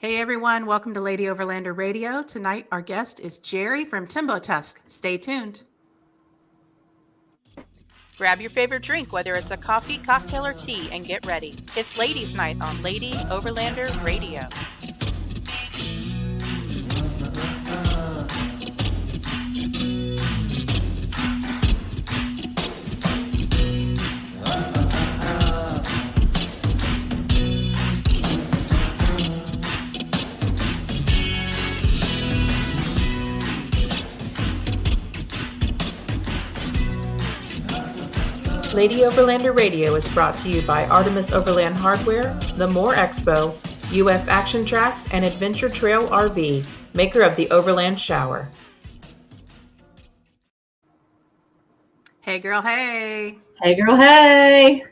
Hey everyone, welcome to Lady Overlander Radio. Tonight our guest is Jerry from Tembo Tusk. Stay tuned. Grab your favorite drink, whether it's a coffee, cocktail, or tea, and get ready. It's Ladies Night on Lady Overlander Radio. Lady Overlander Radio is brought to you by Artemis Overland Hardware, the Moore Expo, U.S. Action Tracks, and Adventure Trail RV, maker of the Overland Shower. Hey girl, hey. Hey girl, hey.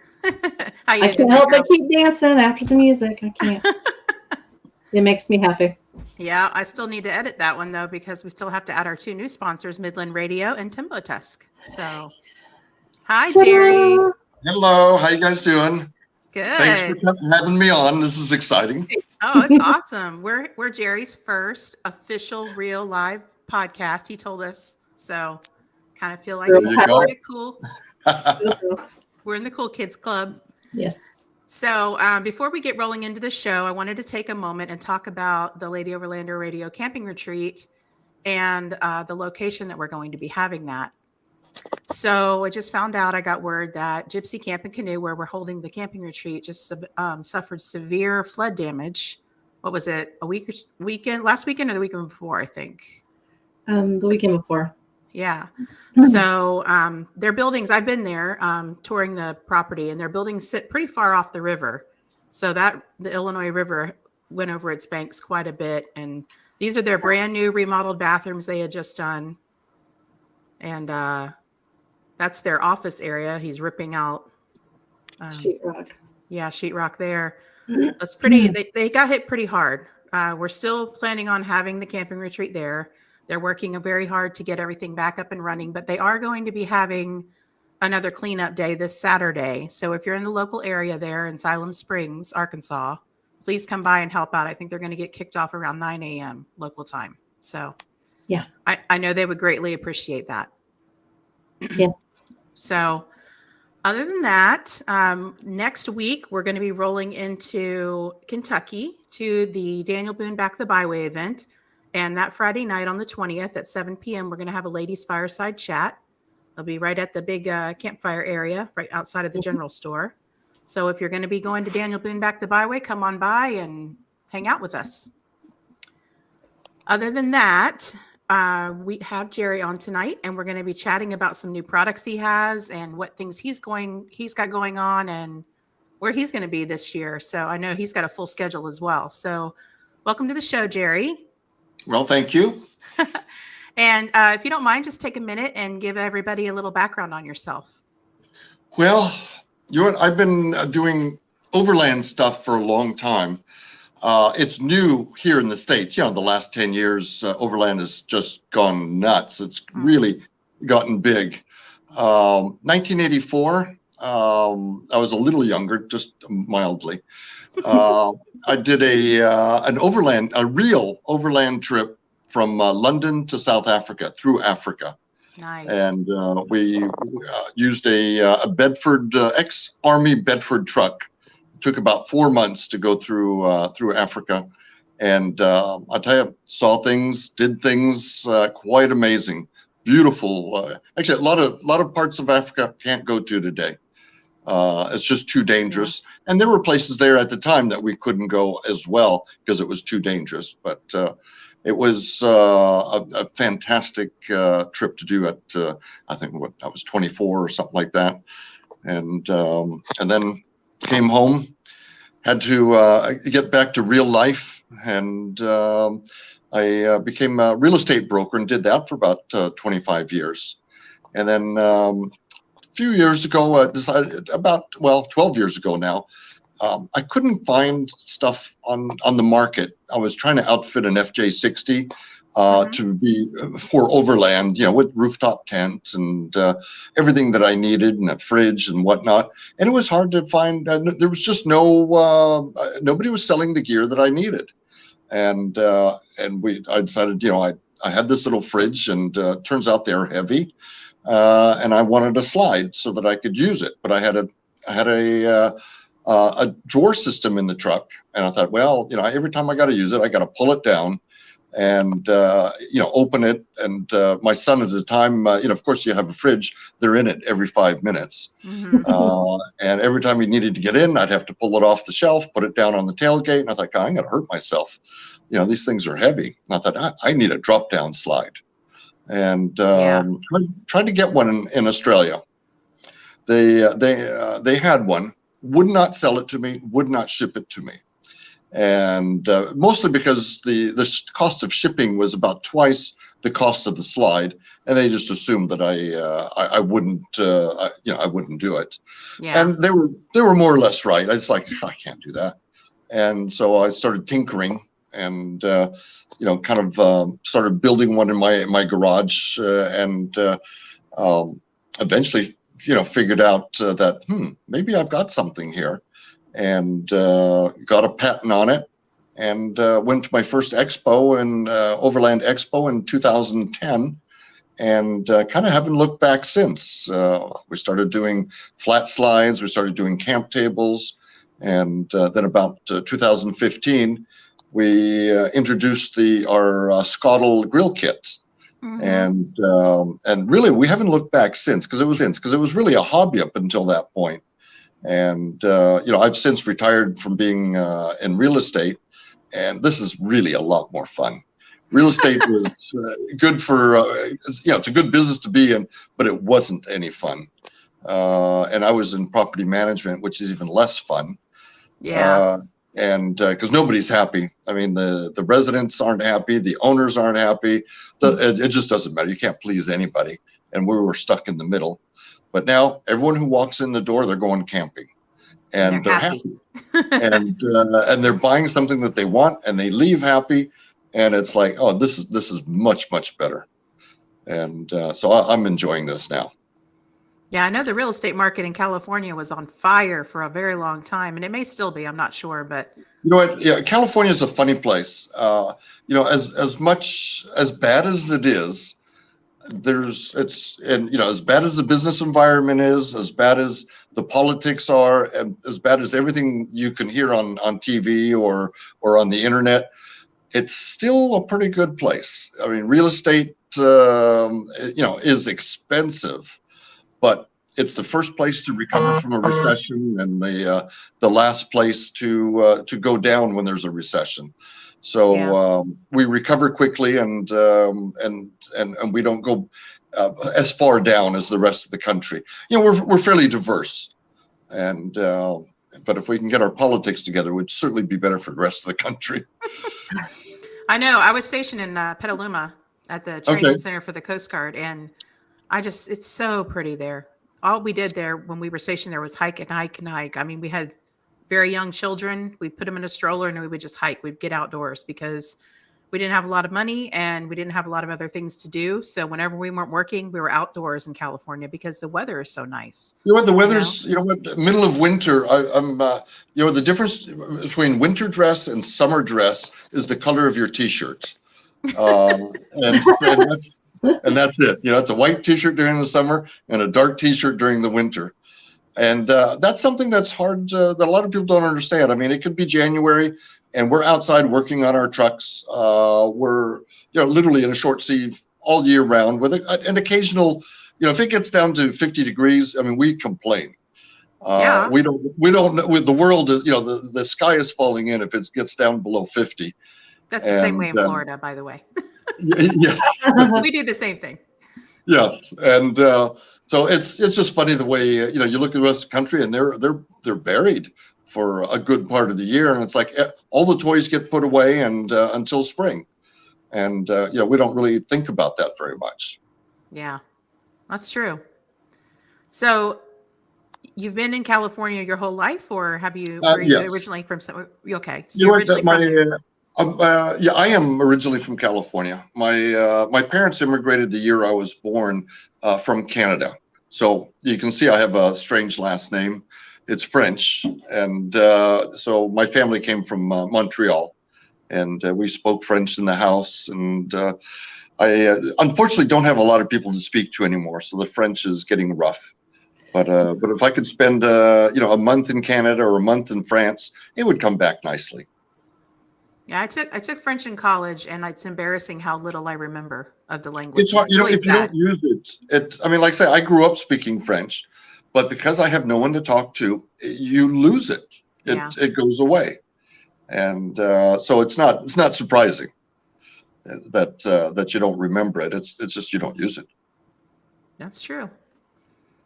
How you I can't help but keep dancing after the music. I can't. It makes me happy. Yeah, I still need to edit that one though, because we still have to add our two new sponsors, Midland Radio and Tembo Tusk. So... Hi, Jerry. Hello. How you guys doing? Good. Thanks for having me on. This is exciting. Oh, it's awesome. We're Jerry's first official real live podcast. He told us, so kind of feel like we're cool. We're in the cool kids club. Yes. So before we get rolling into the show, I wanted to take a moment and talk about the Lady Overlander Radio Camping Retreat and the location that we're going to be having that. So I just found out, I got word that Gypsy Camp and Canoe, where we're holding the camping retreat, just suffered severe flood damage. What was it? Last weekend or the weekend before, I think. The weekend before. Yeah. So their buildings, I've been there touring the property, and their buildings sit pretty far off the river. So that the Illinois River went over its banks quite a bit. And these are their brand new remodeled bathrooms they had just done. And that's their office area. He's ripping out sheetrock. Yeah, sheetrock there. That's pretty. They got hit pretty hard. We're still planning on having the camping retreat there. They're working very hard to get everything back up and running, but they are going to be having another cleanup day this Saturday. So if you're in the local area there in Siloam Springs, Arkansas, please come by and help out. I think they're going to get kicked off around 9 a.m. local time. So yeah, I know they would greatly appreciate that. Yeah. So other than that, next week, we're going to be rolling into Kentucky to the Daniel Boone Back the Byway event. And that Friday night on the 20th at 7 p.m., we're going to have a ladies' fireside chat. It'll be right at the big campfire area, right outside of the general store. So if you're going to be going to Daniel Boone Back the Byway, come on by and hang out with us. Other than that, we have Jerry on tonight, and we're going to be chatting about some new products he has and what things he's got going on and where he's going to be this year. So I know he's got a full schedule as well. So welcome to the show, Jerry. Well, thank you. And if you don't mind, just take a minute and give everybody a little background on yourself. Well, I've been doing overland stuff for a long time. It's new here in the States. The last 10 years, overland has just gone nuts. It's really gotten big. 1984, I was a little younger, just mildly. I did a real overland trip from London to South Africa, through Africa. Nice. And we used a Bedford, ex-Army Bedford truck. Took about 4 months to go through Africa, and I tell you, saw things, did things quite amazing, beautiful. Actually, a lot of parts of Africa can't go to today. It's just too dangerous, and there were places there at the time that we couldn't go as well because it was too dangerous. But it was a fantastic trip to do. I think I was 24 or something like that, and then came home, had to get back to real life, and I became a real estate broker and did that for about 25 years. And then a few years ago, decided 12 years ago now, I couldn't find stuff on the market. I was trying to outfit an FJ60 to be for overland, with rooftop tents and everything that I needed, and a fridge and whatnot. And it was hard to find. There was just nobody was selling the gear that I needed. I decided, I had this little fridge, and turns out they're heavy, and I wanted a slide so that I could use it. But I had a drawer system in the truck, and I thought, well, every time I got to use it, I got to pull it down and open it. And my son at the time, of course, you have a fridge, they're in it every 5 minutes. And every time he needed to get in, I'd have to pull it off the shelf, put it down on the tailgate, and I thought, God, I'm going to hurt myself. These things are heavy. And I thought, I need a drop down slide, and tried to get one in Australia. They had one, would not sell it to me, would not ship it to me. And mostly because the cost of shipping was about twice the cost of the slide, and they just assumed that I wouldn't I wouldn't do it. Yeah. And they were more or less right. I was like, I can't do that. And so I started tinkering, and started building one in my garage, and eventually figured out that maybe I've got something here. And got a patent on it, and went to my first expo in Overland Expo in 2010, and kind of haven't looked back since. We started doing flat slides, we started doing camp tables, and then about 2015, we introduced our Skottle grill kits. And really, we haven't looked back since, because it was really a hobby up until that point. And I've since retired from being in real estate, and this is really a lot more fun. Real estate was good for it's a good business to be in, but it wasn't any fun. And I was in property management, which is even less fun. Yeah. And because nobody's happy. I mean, the residents aren't happy, the owners aren't happy. It just doesn't matter. You can't please anybody, and we were stuck in the middle. But now everyone who walks in the door, they're going camping, and they're happy. And they're buying something that they want, and they leave happy. And it's like, oh, this is much, much better. And so I'm enjoying this now. Yeah, I know the real estate market in California was on fire for a very long time, and it may still be. I'm not sure, but you know what? Yeah, California is a funny place. As bad as it is, as bad as the business environment is, as bad as the politics are, and as bad as everything you can hear on TV or on the internet, it's still a pretty good place. I mean, real estate, is expensive, but it's the first place to recover from a recession, and the last place to go down when there's a recession. So we recover quickly, and we don't go as far down as the rest of the country. We're fairly diverse, and but if we can get our politics together, it would certainly be better for the rest of the country. I know. I was stationed in Petaluma at the training center for the Coast Guard, and it's so pretty there. All we did there when we were stationed there was hike and hike and hike. I mean, we had very young children. We put them in a stroller and we would just hike. We'd get outdoors because we didn't have a lot of money and we didn't have a lot of other things to do. So whenever we weren't working, we were outdoors in California because the weather is so nice. The weather's, middle of winter, the difference between winter dress and summer dress is the color of your t-shirt. And that's it. It's a white t-shirt during the summer and a dark t-shirt during the winter. And that's something that's hard that a lot of people don't understand. I mean, it could be January and we're outside working on our trucks. We're literally in a short sleeve all year round with an occasional, if it gets down to 50 degrees, I mean, we complain. We don't with the world, the sky is falling in if it gets down below 50. That's the same way in Florida, by the way. Yes. We do the same thing. Yeah. And so it's just funny the way, you look at the rest of the country and they're buried for a good part of the year. And it's like all the toys get put away and until spring. And, we don't really think about that very much. Yeah, that's true. So you've been in California your whole life, or were you originally from somewhere? Okay. So I am originally from California. My parents immigrated the year I was born from Canada. So you can see I have a strange last name. It's French. And so my family came from Montreal. and we spoke French in the house. And I unfortunately don't have a lot of people to speak to anymore, so the French is getting rough. But if I could spend a month in Canada or a month in France, it would come back nicely. Yeah, I took French in college, and it's embarrassing how little I remember of the language. It's hard, really if you don't use it. I mean, like I say, I grew up speaking French, but because I have no one to talk to, you lose it. It goes away, and so it's not surprising that you don't remember it. It's just you don't use it. That's true.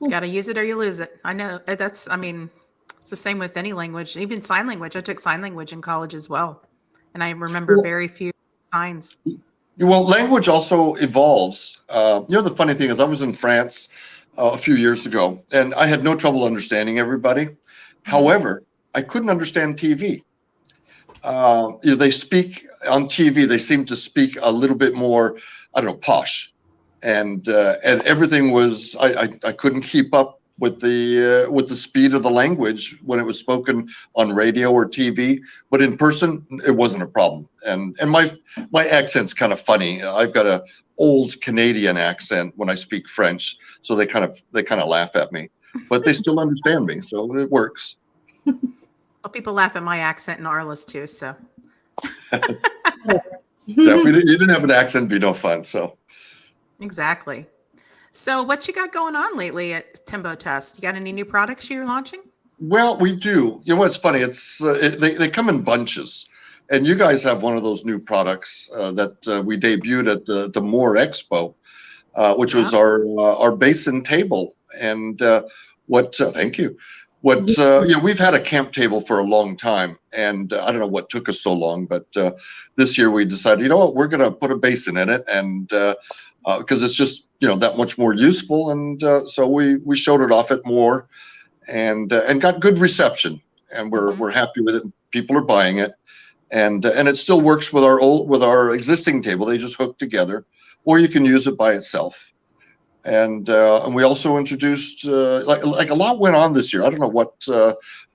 You got to use it or you lose it. I know it's the same with any language, even sign language. I took sign language in college as well, and I remember very few signs. Well, language also evolves. The funny thing is, I was in France a few years ago, and I had no trouble understanding everybody. However, I couldn't understand TV. They speak on TV. They seem to speak a little bit more, I don't know, posh, and everything was. I couldn't keep up with the speed of the language when it was spoken on radio or TV. But in person, it wasn't a problem. And my accent's kind of funny. I've got a old Canadian accent when I speak French, so they kind of laugh at me, but they still understand me, so it works. Well, people laugh at my accent in Arla's too, so. Yeah, if you didn't have an accent, it'd be no fun. So. Exactly. So what you got going on lately at Tembo Tusk? You got any new products you're launching? Well, we do. You know what's funny? It's they come in bunches, and you guys have one of those new products that we debuted at the Moore Expo, which was our Basin Table. And thank you. We've had a camp table for a long time, and I don't know what took us so long, but this year we decided, you know what, we're going to put a basin in it, and because it's just that much more useful, and so we showed it off at Moore, and got good reception, and we're happy with it. People are buying it, and it still works with our existing table. They just hook together, or you can use it by itself. And we also introduced like a lot went on this year. I don't know what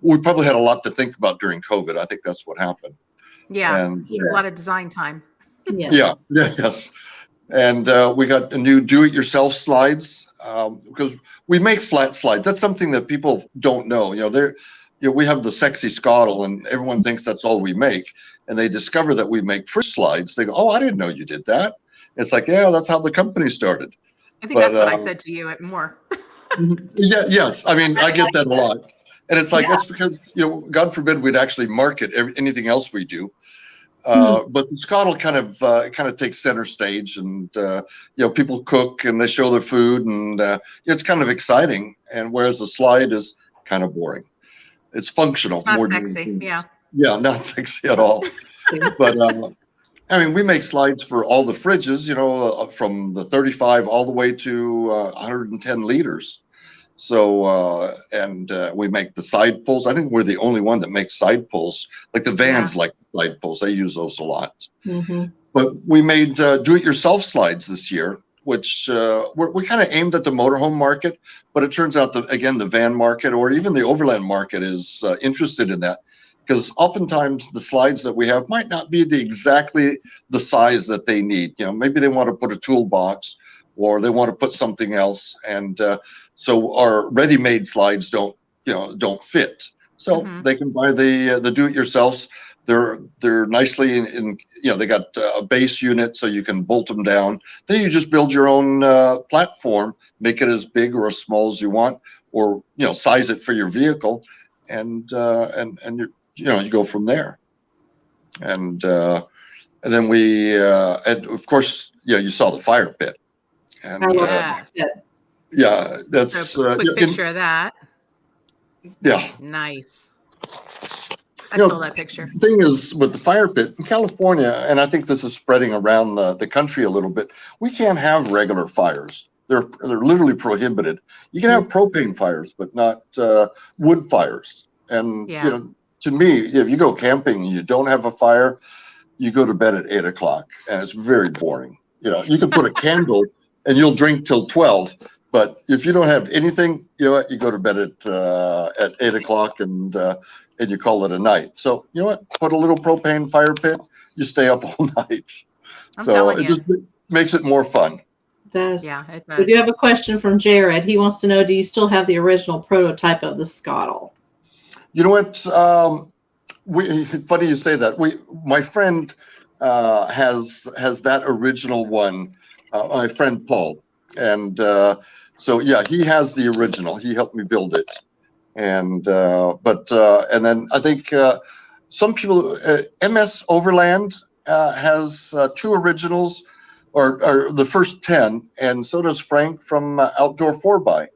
we probably had a lot to think about during COVID. I think that's what happened. Yeah, and a lot of design time. Yes. And we got a new do-it-yourself slides because we make flat slides. That's something that people don't know. We have the sexy Skottle, and everyone thinks that's all we make. And they discover that we make fruit slides. They go, "Oh, I didn't know you did that." It's like, yeah, that's how the company started. I think that's what I said to you at Moore. Yes. I mean, I get that a lot. And it's like, that's because, God forbid we'd actually market anything else we do. But the Skottle kind of takes center stage, and, people cook and they show their food, and it's kind of exciting. And whereas the slide is kind of boring. It's functional. It's not sexy. Yeah, not sexy at all. But, we make slides for all the fridges, from the 35 all the way to 110 liters. So, we make the side pulls. I think we're the only one that makes side pulls. Like the vans like side pulls. They use those a lot. Mm-hmm. But we made do-it-yourself slides this year, which we kind of aimed at the motorhome market. But it turns out that, again, the van market or even the overland market is interested in that. Because oftentimes the slides that we have might not be exactly the size that they need. Maybe they want to put a toolbox, or they want to put something else, and so our ready-made slides don't fit. So they can buy the do-it-yourselves. They're nicely they got a base unit, so you can bolt them down. Then you just build your own platform, make it as big or as small as you want, or size it for your vehicle, and you go from there. And then we and of course you saw the fire pit. And that's a quick picture of that. Yeah, nice. I stole that picture. The thing is, with the fire pit in California, and I think this is spreading around the country a little bit, we can't have regular fires. They're literally prohibited. You can have propane fires, but not wood fires. And to me, if you go camping and you don't have a fire, you go to bed at 8 o'clock, and it's very boring. You can put a candle and you'll drink till 12, But if you don't have anything, you know what, you go to bed at 8 o'clock and you call it a night. So you know what, put a little propane fire pit, you stay up all night. I'm So telling it you. just makes it more fun. It does. Yeah, it We do does. have a question from Jared. He wants to know, do you still have the original prototype of the Skottle? You know what? Funny you say that. My friend has that original one. My friend Paul, and so yeah, he has the original. He helped me build it, and and then I think some people, MS Overland has two originals, or the first 10, and so does Frank from Outdoor 4x.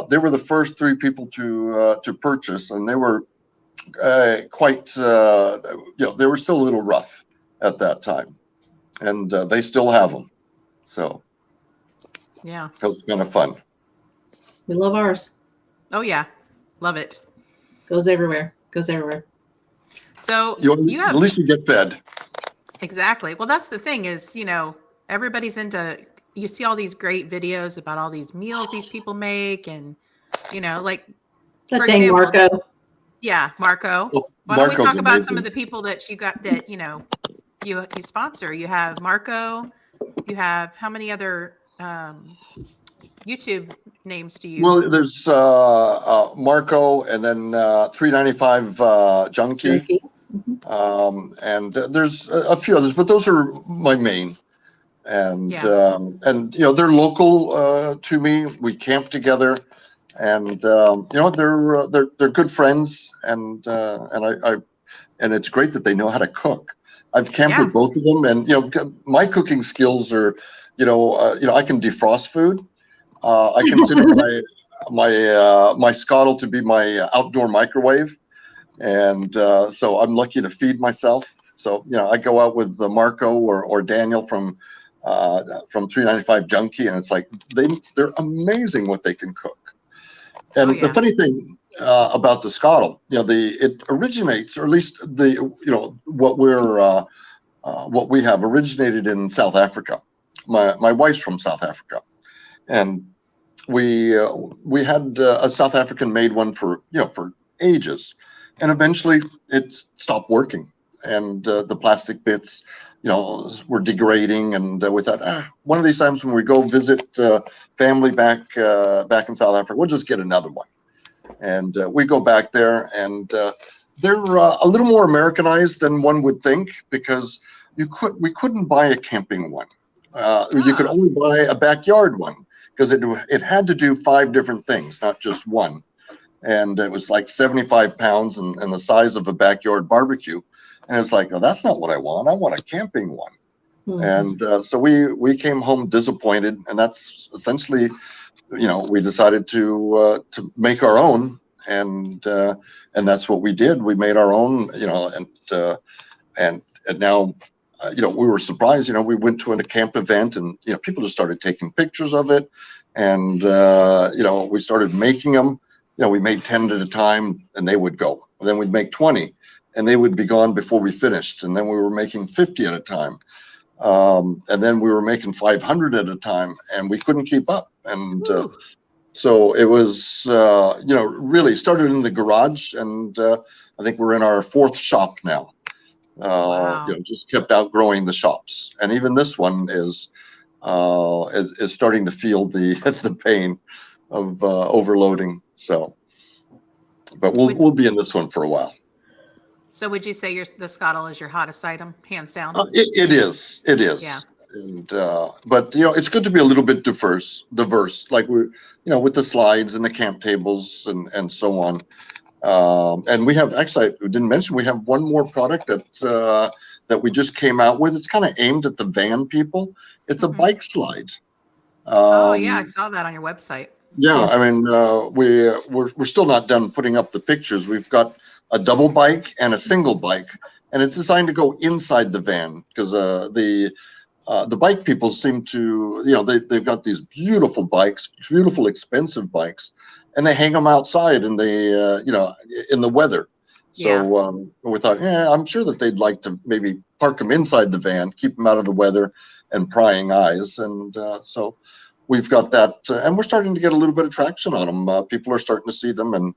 They were the first three people to purchase, and they were quite, they were still a little rough at that time, and they still have them. So Yeah. it was kind of fun. We love ours. Oh yeah. Love it. Goes everywhere. Goes everywhere. So You have at least you get fed. exactly. Well, that's the thing is, everybody's into, you see all these great videos about all these meals these people make, and like That for dang example, Marco. yeah, Marco. Well, Why don't we Marco's talk about some amazing. of the people that you got that you sponsor? You have Marco. You have how many other YouTube names do you? Well, there's Marco, and then 395 Junkie, Jerky. Mhm. and there's a few others, but those are my main. And Yeah. they're local to me. We camp together, and they're good friends, and it's great that they know how to cook. I've camped Yeah. with both of them, and my cooking skills are, I can defrost food. I consider my Skottle to be my outdoor microwave, and so I'm lucky to feed myself. So I go out with Marco or Daniel from 395 Junkie, and it's like they're amazing what they can cook. And Oh, the yeah. funny thing about the Skottle, it originates, or at least what we have originated in South Africa. My wife's from South Africa, and we had a South African made one for ages, and eventually it stopped working, and the plastic bits were degrading, and we thought, one of these times when we go visit family back in South Africa, we'll just get another one. And we go back there, and they're a little more Americanized than one would think, because we couldn't buy a camping one. You could only buy a backyard one, because it had to do 5 different things, not just one. And it was like 75 pounds and the size of a backyard barbecue. And it's like, oh, that's not what I want. I want a camping one. Mhm. And so we came home disappointed, and that's essentially, we decided to make our own, and that's what we did. We made our own, and now, we were surprised. We went to a camp event, and people just started taking pictures of it, and we started making them. We made 10 at a time, and they would go. And then we'd make 20, and they would be gone before we finished. And then we were making 50 at a time, and then we were making 500 at a time, and we couldn't keep up. And so it was, really started in the garage, and I think we're in our 4th shop now. Wow. Just kept outgrowing the shops, and even this one is starting to feel the pain of overloading. So, but we'll be in this one for a while. So would you say the Skottle is your hottest item, hands down? It is. Yeah. And but it's good to be a little bit diverse, like we're with the slides and the camp tables and so on. And we have, actually, I didn't mention, we have one more product that we just came out with. It's kind of aimed at the van people. It's a bike slide. Oh yeah, I saw that on your website. Yeah, I mean, we're still not done putting up the pictures. We've got a double bike and a single bike, and it's designed to go inside the van, because the bike people seem to, they've got these beautiful bikes, beautiful expensive bikes, and they hang them outside in in the weather. So we thought, I'm sure that they'd like to maybe park them inside the van, keep them out of the weather and prying eyes, and so we've got that, and we're starting to get a little bit of traction on them. People are starting to see them, and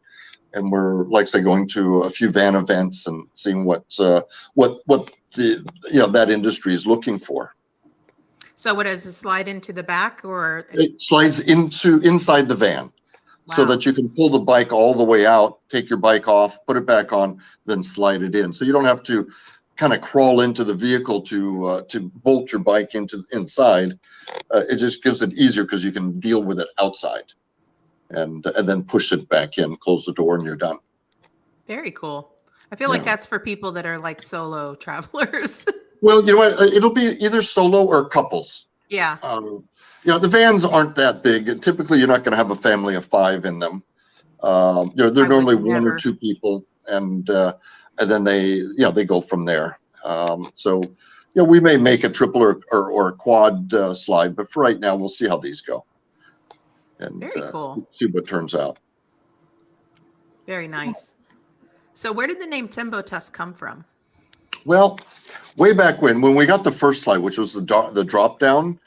we're, like I say, going to a few van events and seeing what the that industry is looking for. So what does it slide into the back, or It slides inside the van. So Wow. that you can pull the bike all the way out, take your bike off, put it back on, then slide it in. So you don't have to kind of crawl into the vehicle to bolt your bike inside. It just gives it easier because you can deal with it outside, and then push it back in, close the door, and you're done. Very cool. I feel like that's for people that are like solo travelers. Well, you know what? It'll be either solo or couples. Yeah. The vans aren't that big. And typically, you're not going to have a family of 5 in them. They're normally one or 2 people, and then they go from there. So we may make a triple or a quad slide, but for right now, we'll see how these go, and Very cool. see what turns out. Very nice. So where did the name Tembo Tusk come from? Well, way back when we got the first slide, which was the drop down.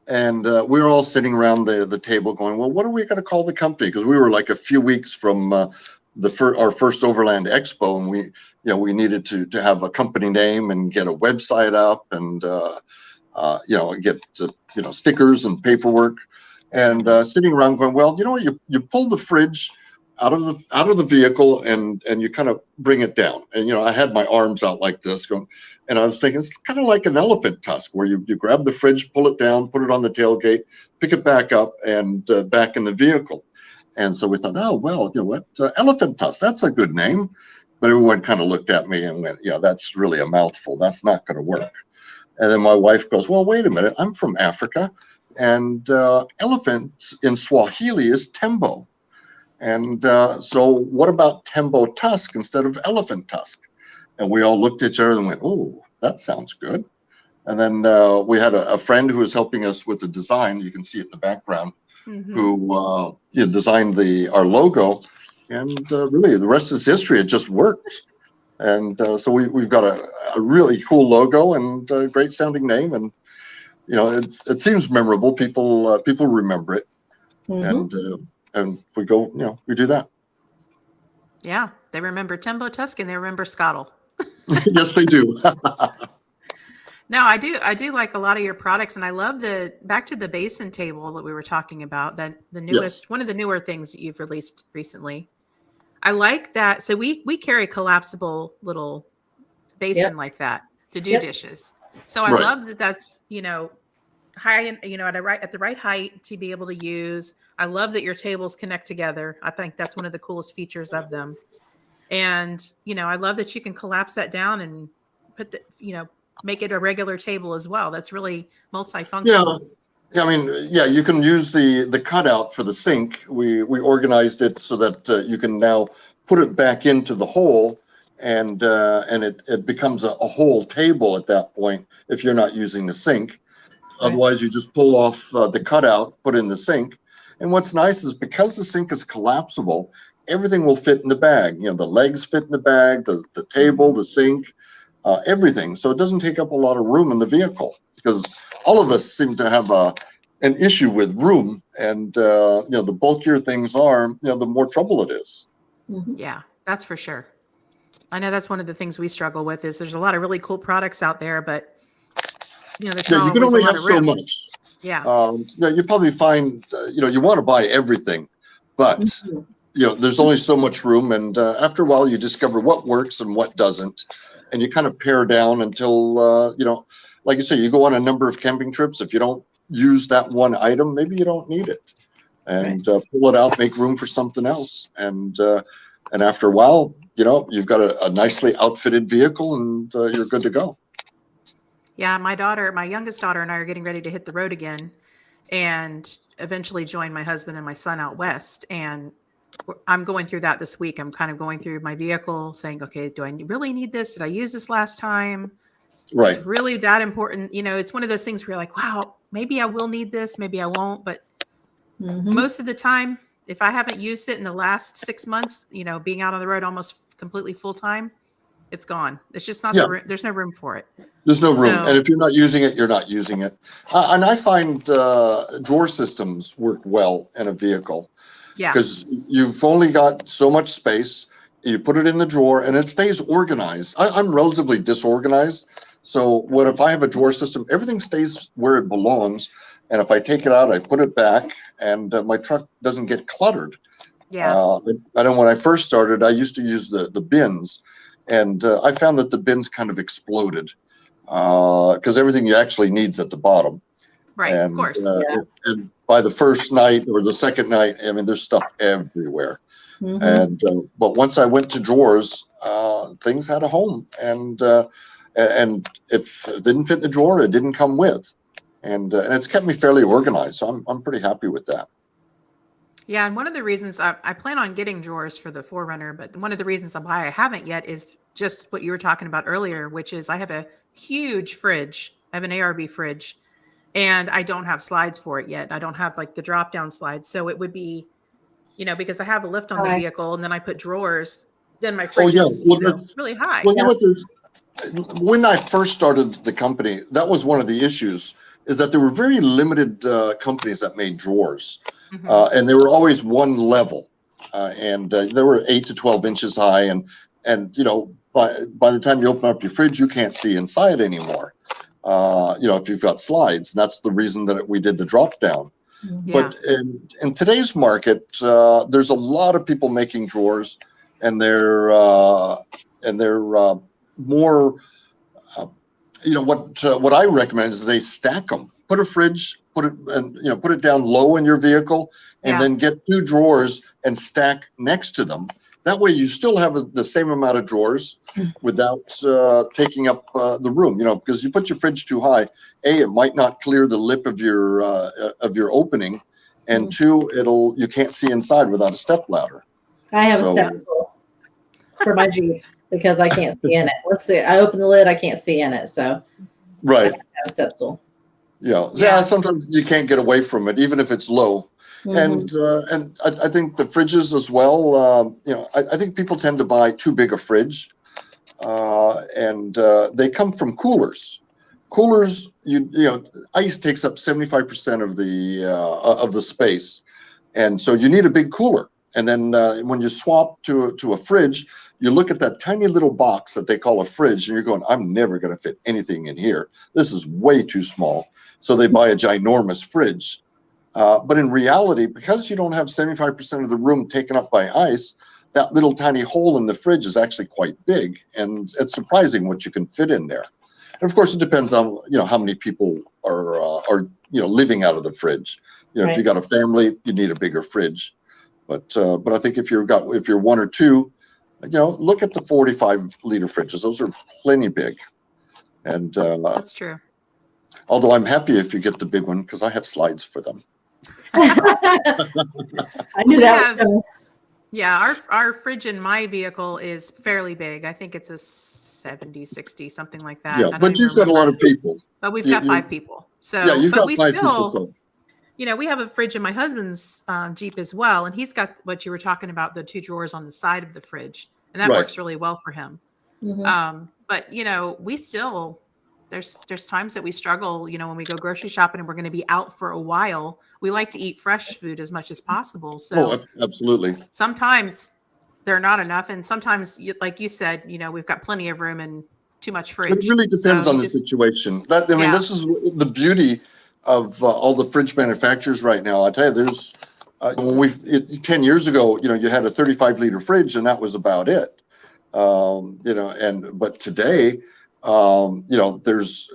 And we were all sitting around the table going, well, what are we going to call the company? Because we were like a few weeks from our first Overland Expo, and we needed to have a company name and get a website up, and get stickers and paperwork, and sitting around going, well, you know what, you pull the fridge out of the vehicle and you kind of bring it down, and I had my arms out like this going. And I was thinking, it's kind of like an elephant tusk, where you grab the fridge, pull it down, put it on the tailgate, pick it back up, and back in the vehicle. And so we thought, oh, well, you know what, elephant tusk, that's a good name. But everyone kind of looked at me and went, yeah, that's really a mouthful. That's not going to work. And then my wife goes, well, wait a minute, I'm from Africa, and elephant in Swahili is Tembo. And so what about Tembo Tusk instead of elephant tusk? And we all looked at each other and went, oh, that sounds good. And then we had a friend who was helping us with the design. You can see it in the background, who designed our logo. And really, the rest is history. It just worked. And so we've got a really cool logo and a great sounding name. And, it seems memorable. People remember it. And we go, we do that. Yeah, they remember Tembo Tusk and they remember Skottle. Yes, they do. No, I do like a lot of your products, and I love back to the Basin Table that we were talking about, that the newest, one of the newer things that you've released recently. I like that. So we carry collapsible little basin like that to do dishes. So I love that that's, high, at the right height to be able to use. I love that your tables connect together. I think that's one of the coolest features of them. And, I love that you can collapse that down and put make it a regular table as well. That's really multifunctional. Yeah. I mean, you can use the cutout for the sink. We organized it so that you can now put it back into the hole, and it becomes a whole table at that point if you're not using the sink. Otherwise, you just pull off the cutout, put in the sink. And what's nice is because the sink is collapsible, everything will fit in the bag. The legs fit in the bag, the table, the sink, everything. So it doesn't take up a lot of room in the vehicle, because all of us seem to have an issue with room. And, the bulkier things are, the more trouble it is. Yeah, that's for sure. I know that's one of the things we struggle with is there's a lot of really cool products out there, but, there's not you can always only a lot have of room. so much. Yeah. You probably find, you want to buy everything, but, there's only so much room. And after a while, you discover what works and what doesn't. And you kind of pare down until, like you say, you go on a number of camping trips. If you don't use that one item, maybe you don't need it. And pull it out, make room for something else. And after a while, you've got a nicely outfitted vehicle, and you're good to go. Yeah, my youngest daughter and I are getting ready to hit the road again and eventually join my husband and my son out west. And I'm going through that this week. I'm kind of going through my vehicle saying, okay, do I really need this? Did I use this last time? Right. It's really that important. It's one of those things where you're like, wow, maybe I will need this. Maybe I won't. But most of the time, if I haven't used it in the last 6 months, being out on the road almost completely full time, it's gone. It's just not there's no room for it. There's no room. So, And if you're not using it, you're not using it. And I find drawer systems work well in a vehicle. yeah. Because you've only got so much space. You put it in the drawer and it stays organized. I'm relatively disorganized. So what if I have a drawer system, everything stays where it belongs. And if I take it out, I put it back, and my truck doesn't get cluttered. Yeah. I know when I first started, I used to use the bins, and I found that the bins kind of exploded because everything you actually need's at the bottom. Right. And, of course. and by the first night or the second night, I mean, there's stuff everywhere. And but once I went to drawers, things had a home, and if it didn't fit in the drawer, it didn't come with, and it's kept me fairly organized. So I'm pretty happy with that. Yeah, and one of the reasons I plan on getting drawers for the 4Runner, but one of the reasons why I haven't yet is just what you were talking about earlier, which is I have a huge fridge. I have an ARB fridge, and I don't have slides for it yet. I don't have like the drop down slides, so it would be, because I have a lift on the vehicle, and then I put drawers. Then my fridge is really high. Well, when I first started the company, that was one of the issues, is that there were very limited companies that made drawers, and they were always one level, and they were 8 to 12 inches high, and by the time you open up your fridge, you can't see inside anymore. If you've got slides, and that's the reason that we did the drop down. But in today's market, there's a lot of people making drawers, and they're more. What I recommend is they stack them. Put a fridge, put it down low in your vehicle, and then get 2 drawers and stack next to them. That way, you still have the same amount of drawers without taking up the room. Because you put your fridge too high, it might not clear the lip of your opening, and 2, you can't see inside without a step ladder. I have a step stool for my Jeep because I can't see in it. Let's see. I open the lid, I can't see in it, so right. I have a step stool. Yeah. Sometimes you can't get away from it, even if it's low. And I think the fridges as well. I think people tend to buy too big a fridge, and they come from coolers. Coolers, ice takes up 75% of the space, and so you need a big cooler. And then when you swap to a fridge, you look at that tiny little box that they call a fridge, and you're going, I'm never going to fit anything in here. This is way too small. So they buy a ginormous fridge. But in reality, because you don't have 75% of the room taken up by ice, that little tiny hole in the fridge is actually quite big, and it's surprising what you can fit in there. And of course, it depends on how many people are living out of the fridge. If you got a family, you need a bigger fridge. But I think if you're 1 or 2, look at the 45-liter fridges. Those are plenty big. And that's true. Although I'm happy if you get the big one, because I have slides for them. I knew that. Yeah, our fridge in my vehicle is fairly big. I think it's a 70, 60, something like that. Yeah, but you've got a lot of people. But we've got 5 people. So yeah, you've got we 5 still, people. We have a fridge in my husband's Jeep as well, and he's got what you were talking about, the 2 drawers on the side of the fridge, and that works really well for him. But we still. There's times that we struggle, when we go grocery shopping and we're going to be out for a while. We like to eat fresh food as much as possible. So absolutely. Sometimes they're not enough, and sometimes, like you said, we've got plenty of room and too much fridge. It really depends on the situation. This is the beauty of all the fridge manufacturers right now. I tell you, there's 10 years ago, you had a 35-liter fridge, and that was about it. But today. There's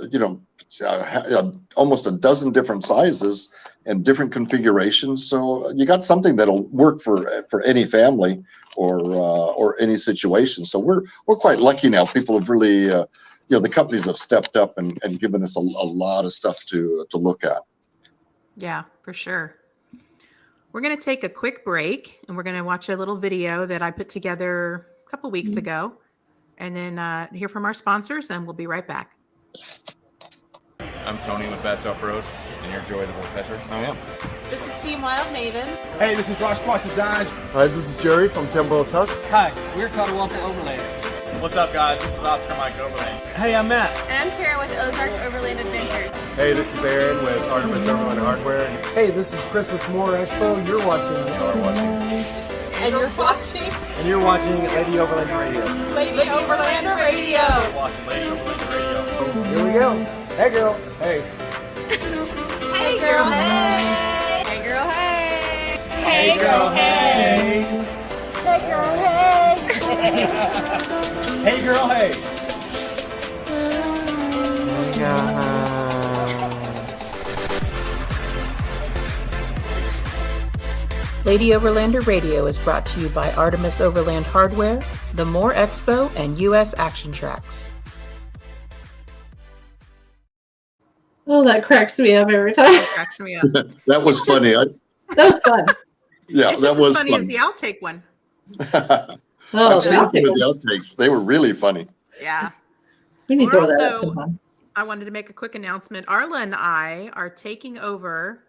almost a dozen different sizes and different configurations. So you got something that'll work for any family or any situation. So we're quite lucky now. People have really, the companies have stepped up and given us a lot of stuff to look at. Yeah, for sure. We're going to take a quick break, and we're going to watch a little video that I put together a couple weeks ago. And then hear from our sponsors, and we'll be right back. I'm Tony with Bats Off-Road, and you're Joy the Woodpecker. I am. This is Team Wild Maven. Hey, this is Josh Design. Hi, this is Jerry from Tembo Tusk. Hi, we're Cottle Overlanding. What's up, guys? This is Oscar Mike Overland. Hey, I'm Matt. And I'm Kara with Ozark Overland Adventures. Hey, this is Aaron with Artemis Overland Hardware. Hey, this is Chris with More Expo. You're watching. And you're watching And you're watching Lady Overland Radio. Lady Overlander Radio. Watching Lady Overland Radio. Here we go. Hey, girl. Hey. Hey girl, hey. Hey girl, hey. Hey, girl, hey. Hey girl, hey. Hey, girl, hey. Lady Overlander Radio is brought to you by Artemis Overland Hardware, the More Expo, and U.S. Action Tracks. Oh, that cracks me up every time. Cracks me up. That was funny. That was fun. Yeah, It's that just was as funny fun. as the outtake one. Oh, I've seen some of the outtakes. They were really funny. Yeah. we need to We're throw that up also- sometime. I wanted to make a quick announcement. Arla and I are taking over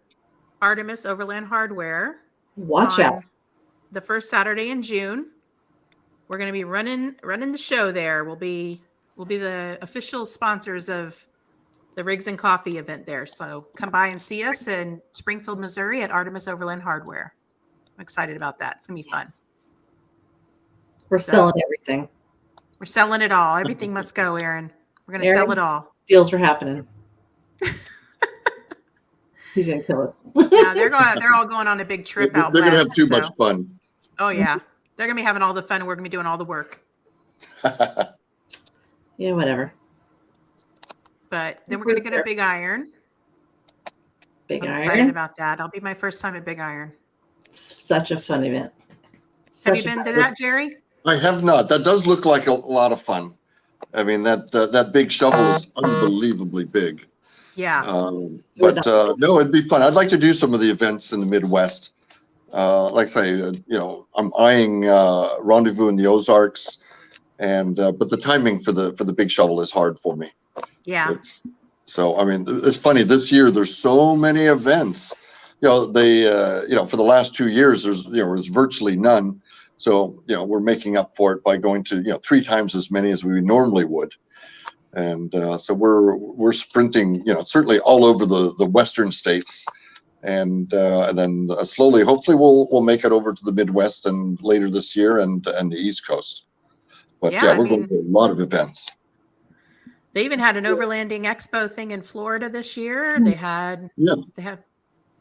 Artemis Overland Hardware. Watch on out. The first Saturday in June. We're going to be running the show there. We'll be the official sponsors of the Rigs and Coffee event there. So come by and see us in Springfield, Missouri at Artemis Overland Hardware. I'm excited about that. It's going to be fun. We're selling everything. We're selling it all. Everything must go, Aaron. We're going to Aaron? sell it all. Deals are happening. He's gonna kill us. Yeah, they're all going on a big trip They're out going to have west, too so- much fun. Oh yeah. They're going to be having all the fun and we're going to be doing all the work. Yeah, whatever. But then we're going to get a big iron. Big I'm excited Iron. about that. It'll be my first time at Big Iron. Such a fun event. Have Such you a been fun to event. that, Jerry? I have not. That does look like a lot of fun. I mean, that big shovel is unbelievably big. Yeah. No, it'd be fun. I'd like to do some of the events in the Midwest. Like I say, I'm eyeing Rendezvous in the Ozarks, and but the timing for the big shovel is hard for me. Yeah. So I mean, it's funny. This year there's so many events. For the last 2 years there's virtually none. So we're making up for it by going to 3 times as many as we normally would. And so we're sprinting, certainly all over the western states, and then slowly, hopefully, we'll make it over to the Midwest and later this year and the East Coast. But Yeah, we're going to a lot of events. They even had an overlanding expo thing in Florida this year. They have.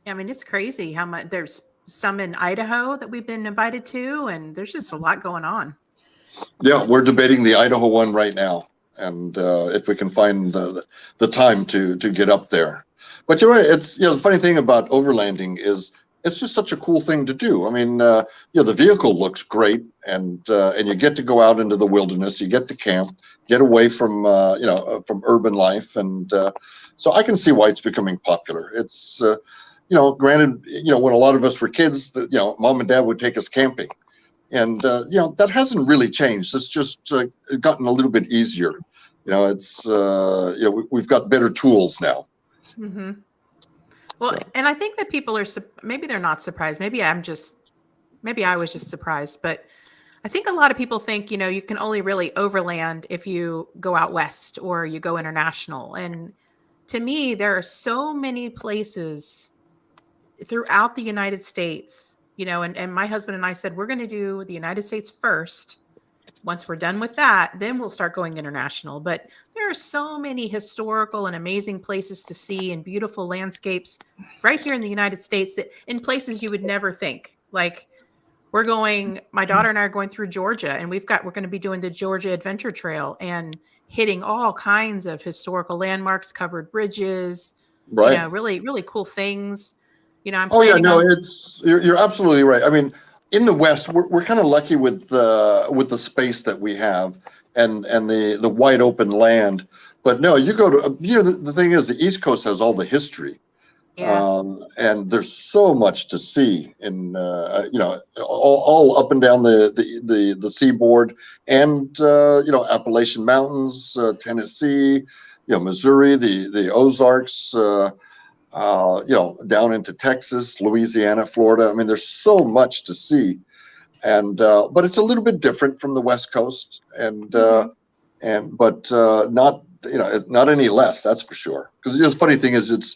I mean, it's crazy how much there's some in Idaho that we've been invited to, and there's just a lot going on. Yeah, we're debating the Idaho one right now, and if we can find the time to get up there. But you're right. It's the funny thing about overlanding is it's just such a cool thing to do. I mean, the vehicle looks great, and you get to go out into the wilderness. You get to camp, get away from from urban life, and so I can see why it's becoming popular. It's granted, when a lot of us were kids, mom and dad would take us camping, and that hasn't really changed. It's just gotten a little bit easier. It's we've got better tools now. Mm-hmm. Well, and I think that people are maybe they're not surprised. Maybe I was just surprised, but I think a lot of people think you can only really overland if you go out west or you go international. And to me, there are so many places throughout the United States, and my husband and I said, we're going to do the United States first. Once we're done with that, then we'll start going international. But there are so many historical and amazing places to see and beautiful landscapes right here in the United States that in places you would never think. Like my daughter and I are going through Georgia, and we're going to be doing the Georgia Adventure Trail and hitting all kinds of historical landmarks, covered bridges, Right. really, really cool things. I'm Oh yeah, planning no, on- you're absolutely right. I mean, in the West, we're kind of lucky with the space that we have and the wide open land. But no, you go to the thing is the East Coast has all the history, and there's so much to see in all up and down the seaboard, and Appalachian Mountains, Tennessee, Missouri, the Ozarks. Down into Texas, Louisiana, Florida. I mean, there's so much to see. and but it's a little bit different from the West Coast, and but not not any less. That's for sure. Because the funny thing is, it's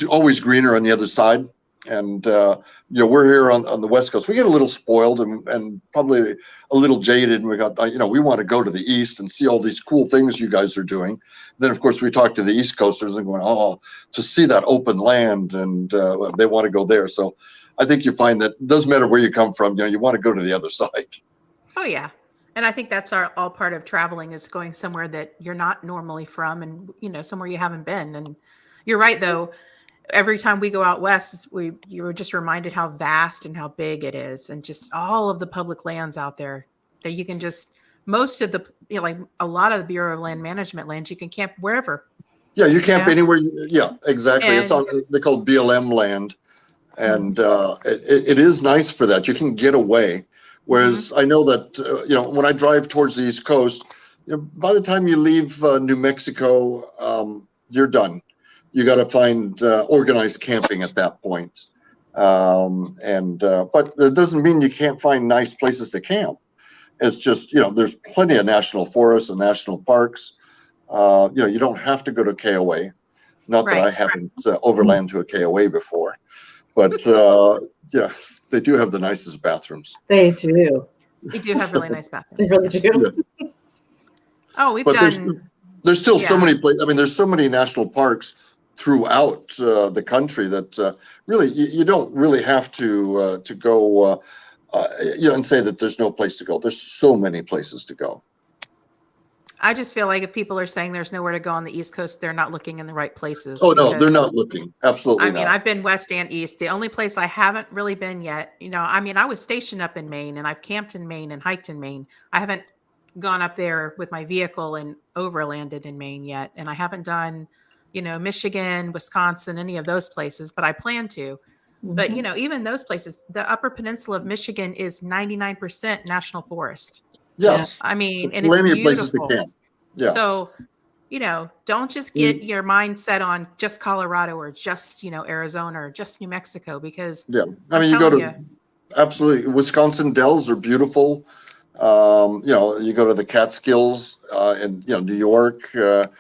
always greener on the other side, and we're here on the West Coast. We get a little spoiled and probably a little jaded, and we got we want to go to the East and see all these cool things you guys are doing. Then of course we talk to the East Coasters and going, oh, to see that open land, and they want to go there. So I think you find that it doesn't matter where you come from, you want to go to the other side. Oh yeah. And I think that's all part of traveling, is going somewhere that you're not normally from, and somewhere you haven't been. And you're right though. Every time we go out west, you were just reminded how vast and how big it is, and just all of the public lands out there that you can most of the like a lot of the Bureau of Land Management lands, you can camp wherever. Yeah, you camp anywhere. Yeah, exactly. It's they call BLM land, and it is nice for that. You can get away. Whereas I know that when I drive towards the East Coast, by the time you leave New Mexico, you're done. You got to find organized camping at that point, but it doesn't mean you can't find nice places to camp. It's just there's plenty of national forests and national parks. You don't have to go to KOA. Not that I haven't overland to a KOA before, but they do have the nicest bathrooms. They do. They do have really nice bathrooms. They really do. Yeah. Oh, we've done. There's still so many places. I mean, there's so many national parks throughout the country that really you don't really have to go and say that there's no place to go. There's so many places to go. I just feel like if people are saying there's nowhere to go on the East Coast, they're not looking in the right places. Oh no, they're not looking. Absolutely. I mean, I've been West and East. The only place I haven't really been yet, I was stationed up in Maine, and I've camped in Maine and hiked in Maine. I haven't gone up there with my vehicle and overlanded in Maine yet. And I haven't done, Michigan, Wisconsin, any of those places, but I plan to. But, even those places, the Upper Peninsula of Michigan is 99% national forest. Yes. I mean, and plenty it's of places to beautiful. camp. Yeah. So, don't just get your mind set on just Colorado or just, Arizona or just New Mexico, because I mean, you go to absolutely Wisconsin Dells are beautiful. You go to the Catskills in New York. The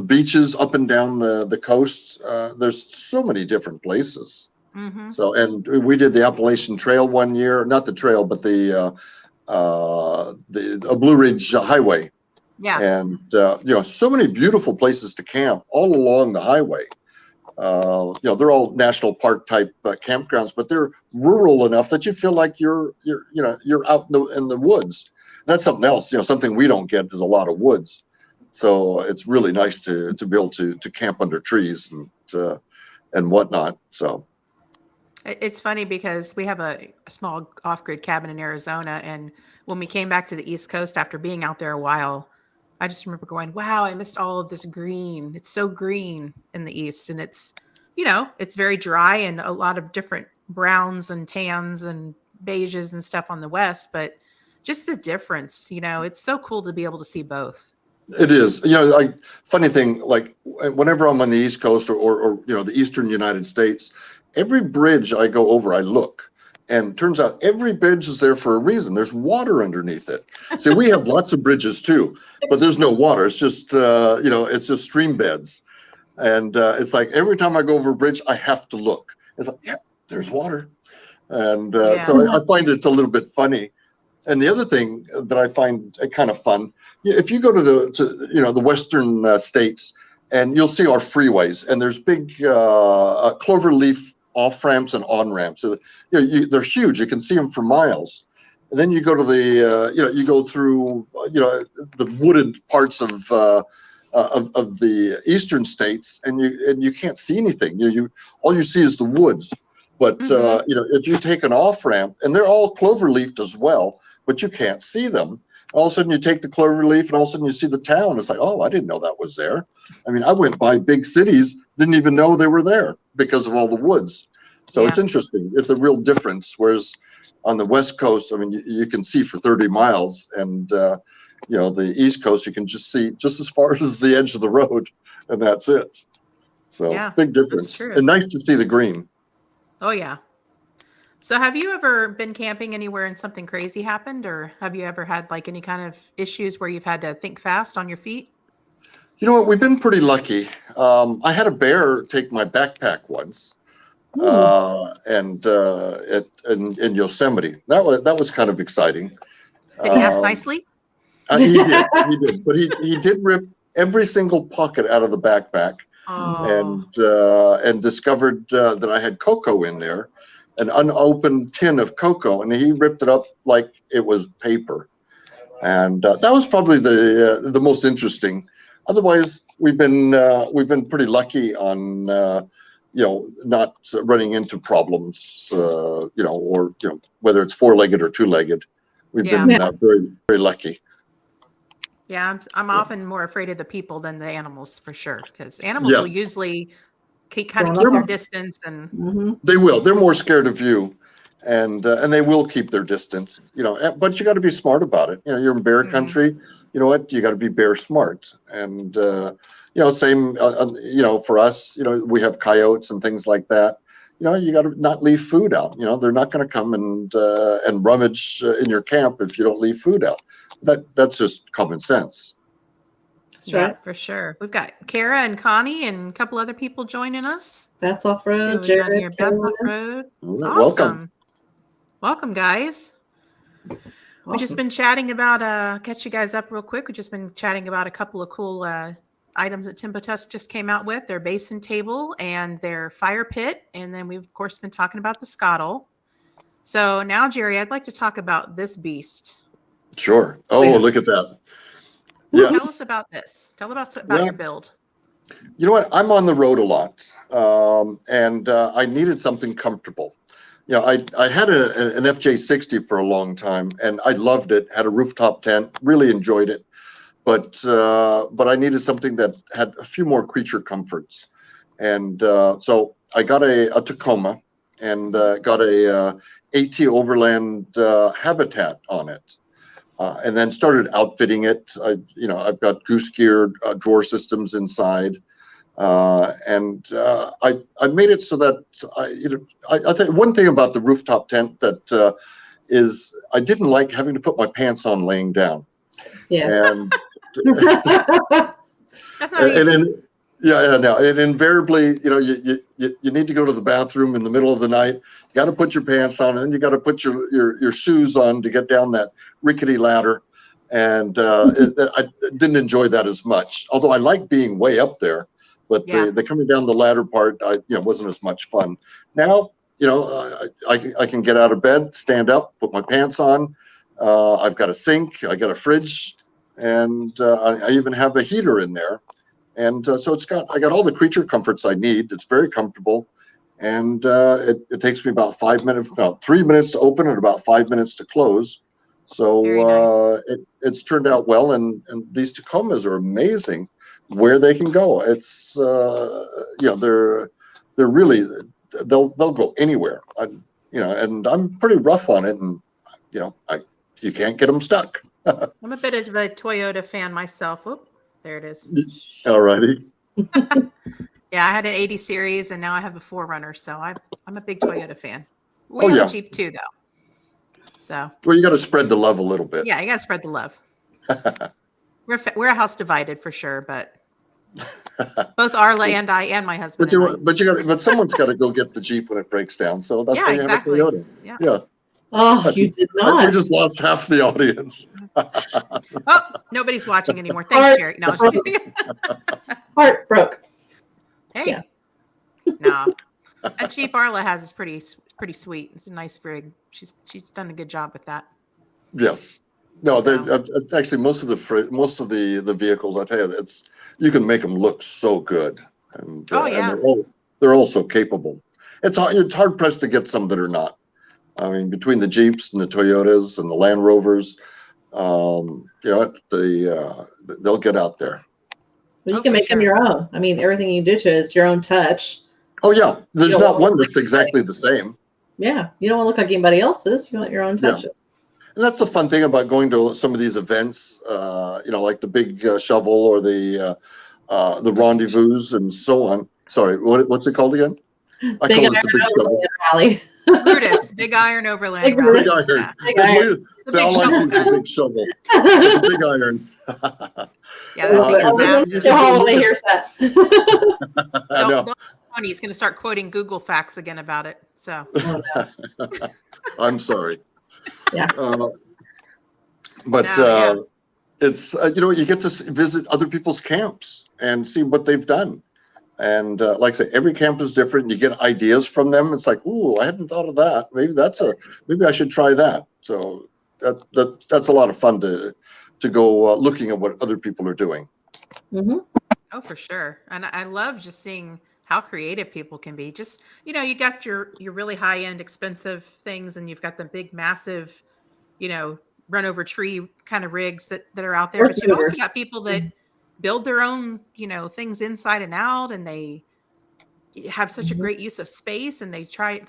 beaches up and down the coast. There's so many different places. So, and we did the Appalachian Trail one year, not the trail, but the Blue Ridge Highway. Yeah. And so many beautiful places to camp all along the highway. They're all national park type campgrounds, but they're rural enough that you feel like you're out in the woods. That's something else. Something we don't get is a lot of woods. So it's really nice to be able to camp under trees and whatnot. So it's funny because we have a small off-grid cabin in Arizona, and when we came back to the East Coast after being out there a while, I just remember going, wow, I missed all of this green. It's so green in the East, and it's it's very dry and a lot of different browns and tans and beiges and stuff on the West, but just the difference, it's so cool to be able to see both. It is. Funny thing, like whenever I'm on the East Coast or the Eastern United States, every bridge I go over, I look. And turns out every bridge is there for a reason. There's water underneath it. See, we have lots of bridges too, but there's no water. It's just, it's just stream beds. And it's like every time I go over a bridge, I have to look. It's like, yeah, there's water. And so I find it's a little bit funny. And the other thing that I find kind of fun, if you go to the Western states, and you'll see our freeways, and there's big clover leaf off ramps and on ramps. So they're huge. You can see them for miles. And then you go to you go through the wooded parts of the eastern states, and you can't see anything. All you see is the woods. But if you take an off ramp, and they're all clover leafed as well, but you can't see them. All of a sudden you take the clover leaf, and all of a sudden you see the town. It's like, oh, I didn't know that was there. I mean, I went by big cities, didn't even know they were there because of all the woods. So it's interesting. It's a real difference. Whereas on the West Coast, I mean, you can see for 30 miles, and the East Coast, you can just see just as far as the edge of the road, and that's it. So big difference. And nice to see the green. Oh yeah. So have you ever been camping anywhere and something crazy happened, or have you ever had like any kind of issues where you've had to think fast on your feet? You know what? We've been pretty lucky. I had a bear take my backpack once, and in Yosemite. That was kind of exciting. Did he ask nicely? He did, but he did rip every single pocket out of the backpack, and discovered that I had cocoa in there, an unopened tin of cocoa, and he ripped it up like it was paper, and that was probably the most interesting. Otherwise, we've been pretty lucky on not running into problems, or whether it's four-legged or two-legged. We've been very, very lucky. Yeah, I'm often more afraid of the people than the animals for sure, because animals will usually keep their distance, and they will. They're more scared of you, and they will keep their distance. But you got to be smart about it. You're in bear country. You know what? You got to be bear smart, and same. For us, we have coyotes and things like that. You got to not leave food out. They're not going to come and rummage in your camp if you don't leave food out. That's just common sense. That's right. For sure. We've got Kara and Connie and a couple other people joining us. That's off-road. Jared, Beth's off-road. Awesome. Welcome, guys. We've just been chatting about, catch you guys up real quick. We've just been chatting about a couple of cool items that Tembo Tusk just came out with, their Basin Table and their Fire Pit. And then we've, of course, been talking about the Skottle. So now, Jerry, I'd like to talk about this beast. Sure. Oh, look at that. So tell us about this. Tell us about your build. You know what? I'm on the road a lot, and I needed something comfortable. I had an FJ60 for a long time, and I loved it. Had a rooftop tent, really enjoyed it, but I needed something that had a few more creature comforts, and so I got a Tacoma, and got a AT Overland habitat on it. And then started outfitting it. I've got goose gear drawer systems inside, and I made it so that I'll tell you one thing about the rooftop tent that is I didn't like having to put my pants on laying down. Yeah. And That's not easy. And invariably, you need to go to the bathroom in the middle of the night. You got to put your pants on, and then you got to put your shoes on to get down that rickety ladder. And I didn't enjoy that as much. Although I like being way up there, but the coming down the ladder part, wasn't as much fun. Now, I can get out of bed, stand up, put my pants on. I've got a sink, I got a fridge, and I even have a heater in there. And so I got all the creature comforts I need. It's very comfortable, and it takes me about 3 minutes to open and about 5 minutes to close. So it's turned out well, and these Tacomas are amazing where they can go. It's they're really they'll go anywhere. And I'm pretty rough on it, and you can't get them stuck. I'm a bit of a Toyota fan myself. Oop. There it is. All righty. Yeah, I had an 80 series, and now I have a 4Runner, so I'm a big Toyota fan. We have a Jeep too, though. So. Well, you got to spread the love a little bit. Yeah, you got to spread the love. We're a house divided for sure, but both Arla and I and my husband. But someone's got to go get the Jeep when it breaks down. So that's why you exactly. have a Toyota. Yeah. Oh, you did not. We just lost half the audience. Oh, nobody's watching anymore. Thanks, Jerry. No, I'm just kidding. Heart broke. Hey. Yeah. No. That Jeep Arla has is pretty sweet. It's a nice rig. She's done a good job with that. Yes. No, actually most of the vehicles, I tell you, you can make them look so good. And, and they're all so capable. It's hard pressed to get some that are not. I mean, between the Jeeps and the Toyotas and the Land Rovers, they'll get out there. Well, you can make them your own. I mean, everything you do to it is your own touch. Oh yeah, there's not one that's exactly the same. Yeah, you don't want to look like anybody else's. You want your own touches. Yeah. And that's the fun thing about going to some of these events, like the big shovel or the rendezvous and so on. Sorry, what's it called again? I call it the big shovel. Rally. Brutus, Big Iron Overland. Big Route. Big iron. Yeah. Big iron. The They big all like shovel. the big shovel. It's a big iron. Yeah, that thing is massive. Joe Holloway hears that. I know. Don't Tony, he's going to start quoting Google facts again about it. So Oh, no. I'm sorry. Yeah. But No, yeah. it's you get to visit other people's camps and see what they've done. And like I say, every camp is different. You get ideas from them. It's like, ooh, I hadn't thought of that. Maybe I should try that. So that's a lot of fun to go looking at what other people are doing. Mm-hmm. Oh, for sure. And I love just seeing how creative people can be. Just, you got your really high end, expensive things, and you've got the big, massive, run over tree kind of rigs that are out there. But you've also got people that build their own, things inside and out, and they have such a great use of space, and they try,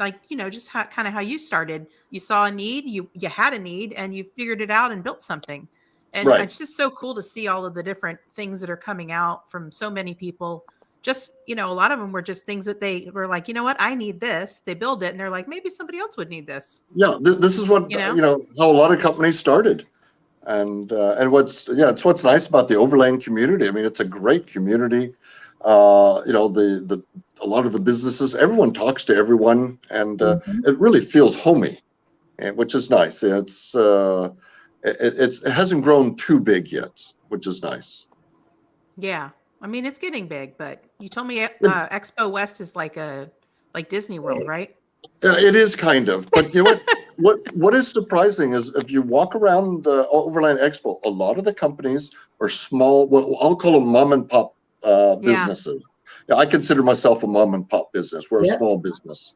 just kind of how you started. You saw a need, you had a need, and you figured it out and built something. And Right. it's just so cool to see all of the different things that are coming out from so many people. Just, a lot of them were just things that they were like, you know what, I need this. They build it and they're like, maybe somebody else would need this. Yeah, this is what how a lot of companies started, and it's what's nice about the overland community. I mean, it's a great community. A lot of the businesses, everyone talks to everyone, and it really feels homey, which is nice. It hasn't grown too big yet, which is nice. Yeah. I mean, it's getting big, but you told me Expo West is like Disney World, right? Yeah, it is kind of. But you know what is surprising is if you walk around the Overland Expo, a lot of the companies are small, well, I'll call them mom and pop businesses. Yeah, I consider myself a mom and pop business. We're a small business.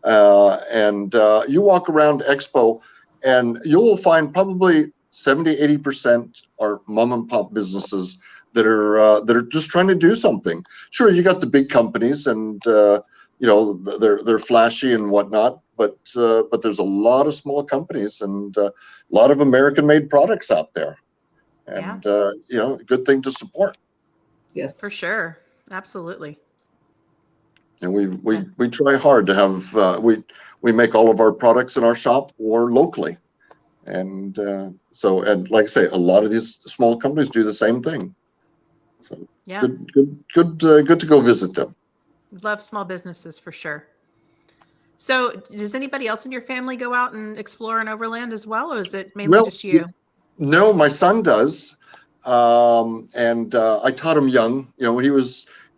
And you walk around Expo and you'll find probably 70-80% are mom and pop businesses that are just trying to do something. Sure, you got the big companies, and they're flashy and whatnot, but there's a lot of small companies and a lot of American-made products out there, and a good thing to support. Yes, For sure, absolutely. And we try hard to have we make all of our products in our shop or locally, and like I say, a lot of these small companies do the same thing. So good to go visit them. Love small businesses for sure. So does anybody else in your family go out and explore an overland as well, or is it mainly just you? No, my son does, and I taught him young. When he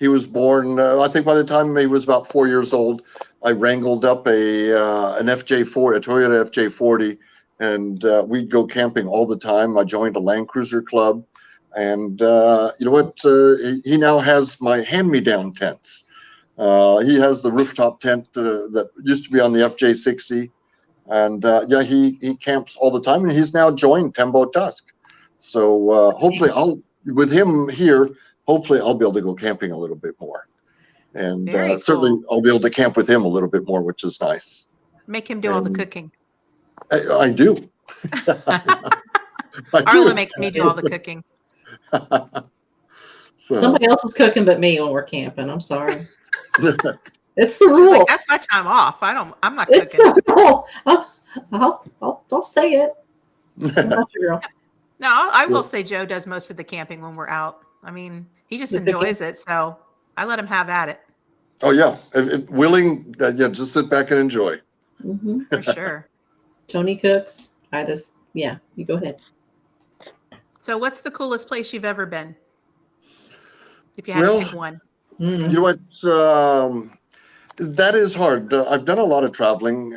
was born, I think by the time he was about 4 years old, I wrangled up an FJ40, a Toyota FJ40, and we'd go camping all the time. I joined a Land Cruiser club. And he now has my hand-me-down tents. He has the rooftop tent that used to be on the FJ60, and he camps all the time. And he's now joined Tembo Tusk. So hopefully, with him here, hopefully I'll be able to go camping a little bit more, and certainly I'll be able to camp with him a little bit more, which is nice. Make him do all the cooking. I do. Arla makes me do all the cooking. Somebody else is cooking but me when we're camping. I'm sorry. It's the rule. She's like, that's my time off. I'm not It's cooking. the rule. I'll say it. I'm not your girl. No, I will say Joe does most of the camping when we're out. I mean, he just enjoys it, so I let him have at it. Oh yeah, if willing, just sit back and enjoy. Mm-hmm. For sure. Tony cooks. You go ahead. So what's the coolest place you've ever been? If you had to pick one. You know what? That is hard. I've done a lot of traveling,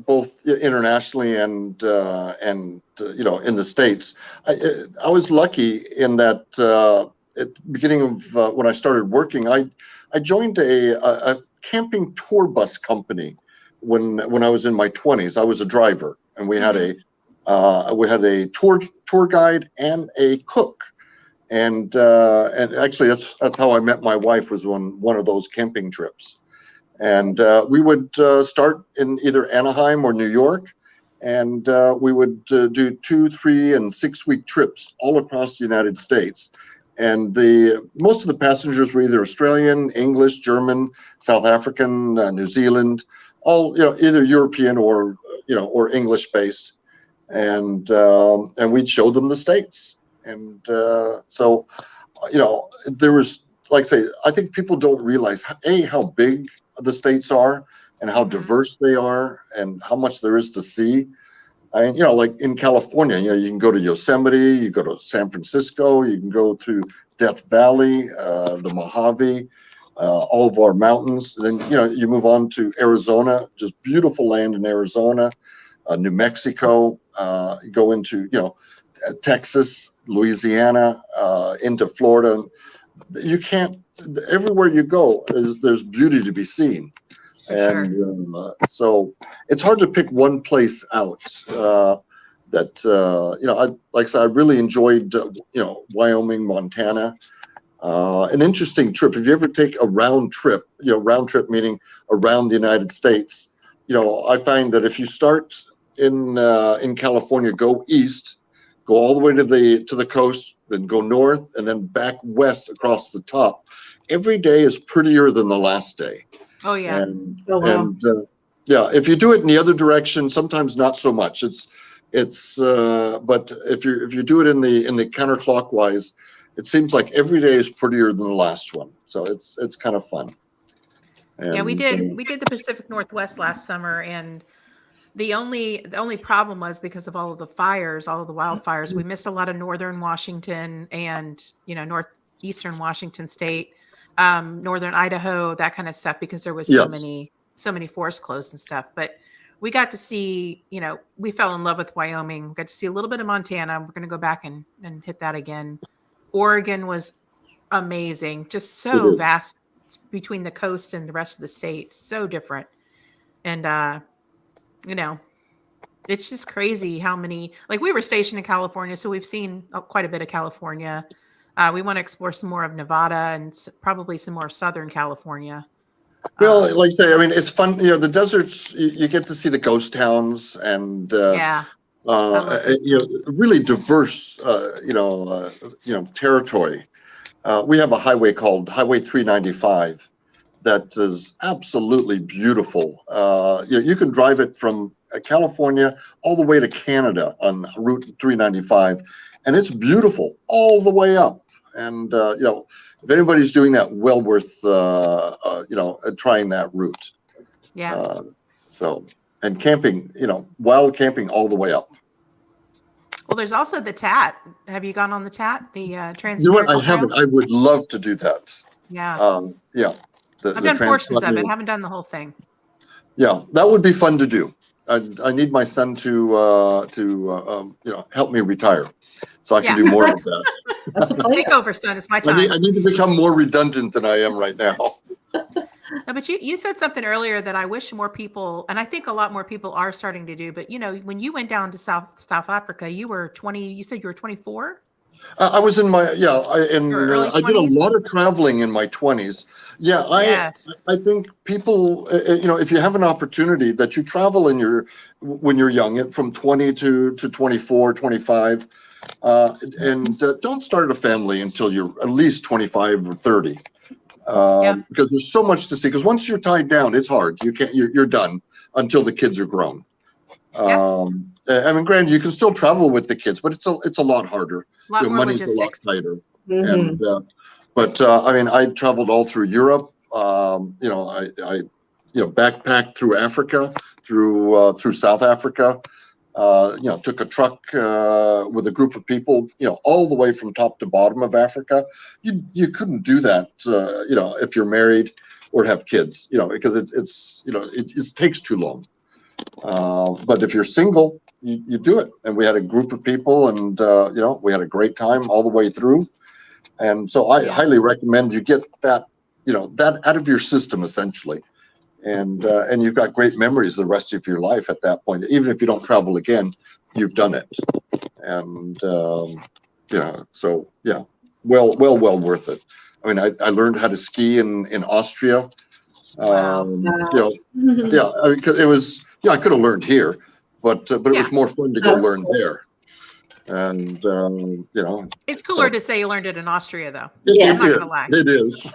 both internationally and in the States. I was lucky in that at the beginning of when I started working, I joined a camping tour bus company when I was in my 20s. I was a driver, and we had a tour guide and a cook. And actually that's how I met my wife, was on one of those camping trips. And we would start in either Anaheim or New York, and we would do 2, 3, and 6 week trips all across the United States. and most of the passengers were either Australian, English, German, South African, New Zealand, all either European or or English based, and we'd show them the states, and so there was, like I say, I think people don't realize how big the states are and how diverse they are and how much there is to see. And like in California, you can go to Yosemite, you go to San Francisco, you can go to Death Valley, the Mojave, all of our mountains. Then you move on to Arizona, just beautiful land in Arizona, New Mexico. You go into Texas, Louisiana, into Florida. You can't. Everywhere you go, there's beauty to be seen. And so it's hard to pick one place out that like I said, I really enjoyed Wyoming, Montana. An interesting trip. If you ever take a round trip meaning around the United States, I find that if you start in California, go east, go all the way to the coast, then go north, and then back west across the top. Every day is prettier than the last day. Oh yeah. And if you do it in the other direction, sometimes not so much. But if you do it in the counterclockwise, it seems like every day is prettier than the last one. So it's kind of fun. And, we did the Pacific Northwest last summer, and the only problem was because of all of the fires, all of the wildfires, we missed a lot of northern Washington and northeastern Washington state. Northern Idaho, that kind of stuff, because there was so many forests closed and stuff. But we got to see, we fell in love with Wyoming. We got to see a little bit of Montana. We're going to go back and hit that again. Oregon was amazing, just so vast between the coast and the rest of the state, so different. And it's just crazy how many, like, we were stationed in California, so we've seen quite a bit of California. We want to explore some more of Nevada and probably some more Southern California. Well, like I say, I mean, it's fun. The deserts, you get to see the ghost towns and really diverse, territory. We have a highway called Highway 395 that is absolutely beautiful. You can drive it from California all the way to Canada on Route 395, and it's beautiful all the way up. And if anybody's doing that, well worth trying that route. Yeah. And camping, wild camping all the way up. Well, there's also the TAT. Have you gone on the TAT? The Trans. You know what? I haven't. I would love to do that. Yeah. I've done portions of it. Haven't done the whole thing. Yeah, that would be fun to do. I need my son to help me retire, so I can do more of that. Take over, son. It's my time. I need to become more redundant than I am right now. No, but you said something earlier that I wish more people, and I think a lot more people are starting to do. But when you went down to South Africa, you were 20. You said you were 24. I was in my I did a lot of traveling in my 20s. Yeah, I think people, if you have an opportunity that you travel when you're young, from 20 to 24, 25, and don't start a family until you're at least 25 or 30, because there's so much to see. Because once you're tied down, it's hard. You're done until the kids are grown. I mean, granted, you can still travel with the kids, but it's a lot harder. A lot more money's logistics. a lot tighter. And I mean, I traveled all through Europe. I backpacked through Africa, through South Africa. Took a truck with a group of people, all the way from top to bottom of Africa. You couldn't do that, if you're married or have kids, because it takes too long. But if you're single, you do it. And we had a group of people, and we had a great time all the way through. And so I highly recommend you get that that out of your system, essentially. And you've got great memories the rest of your life at that point. Even if you don't travel again, you've done it. And well worth it. I mean, I learned how to ski in Austria. Because it was I could have learned here, but it was more fun to go learn there. And It's cooler So- to say you learned it in Austria, though. Yeah. I'm not gonna lie. It is.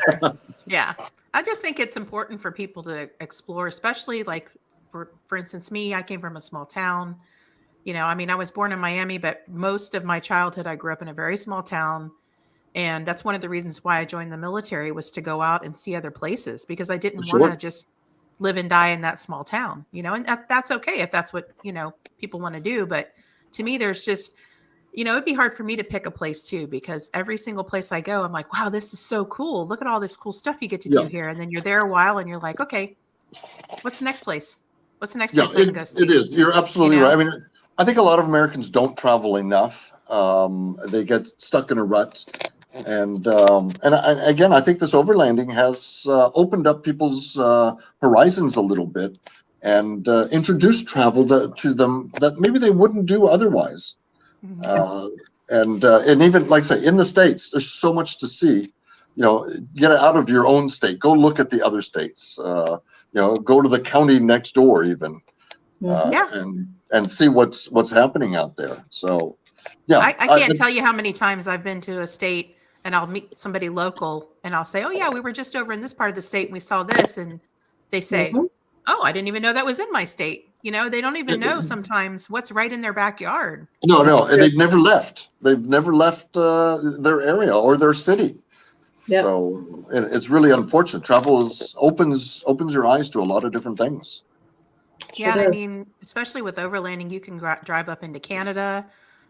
Yeah. I just think it's important for people to explore, especially like for instance, me, I came from a small town. I mean, I was born in Miami, but most of my childhood, I grew up in a very small town. And that's one of the reasons why I joined the military, was to go out and see other places, because I didn't Sure. want to just live and die in that small town, and that's okay if that's what, people want to do. But to me, there's just, it'd be hard for me to pick a place too, because every single place I go, I'm like, wow, this is so cool. Look at all this cool stuff you get to do Yeah. here. And then you're there a while and you're like, okay, what's the next place? What's the next Yeah, place I can go see? it is. You're absolutely You know? right. I mean, I think a lot of Americans don't travel enough. They get stuck in a rut. And again, I think this overlanding has opened up people's horizons a little bit, and introduced travel to them that maybe they wouldn't do otherwise. Mhm. And even, like I say, in the States, there's so much to see. Get out of your own state, go look at the other states. Go to the county next door even, Yeah. and see what's happening out there. So, yeah, I can't tell you how many times I've been to a state and I'll meet somebody local and I'll say, oh yeah, we were just over in this part of the state and we saw this. And they say, Mhm. oh, I didn't even know that was in my state. They don't even know sometimes what's right in their backyard. No, and they've never left. They've never left their area or their city. Yep. So it's really unfortunate. Travel opens your eyes to a lot of different things. Yeah, Sure and I does. mean, especially with overlanding, you can drive up into Canada.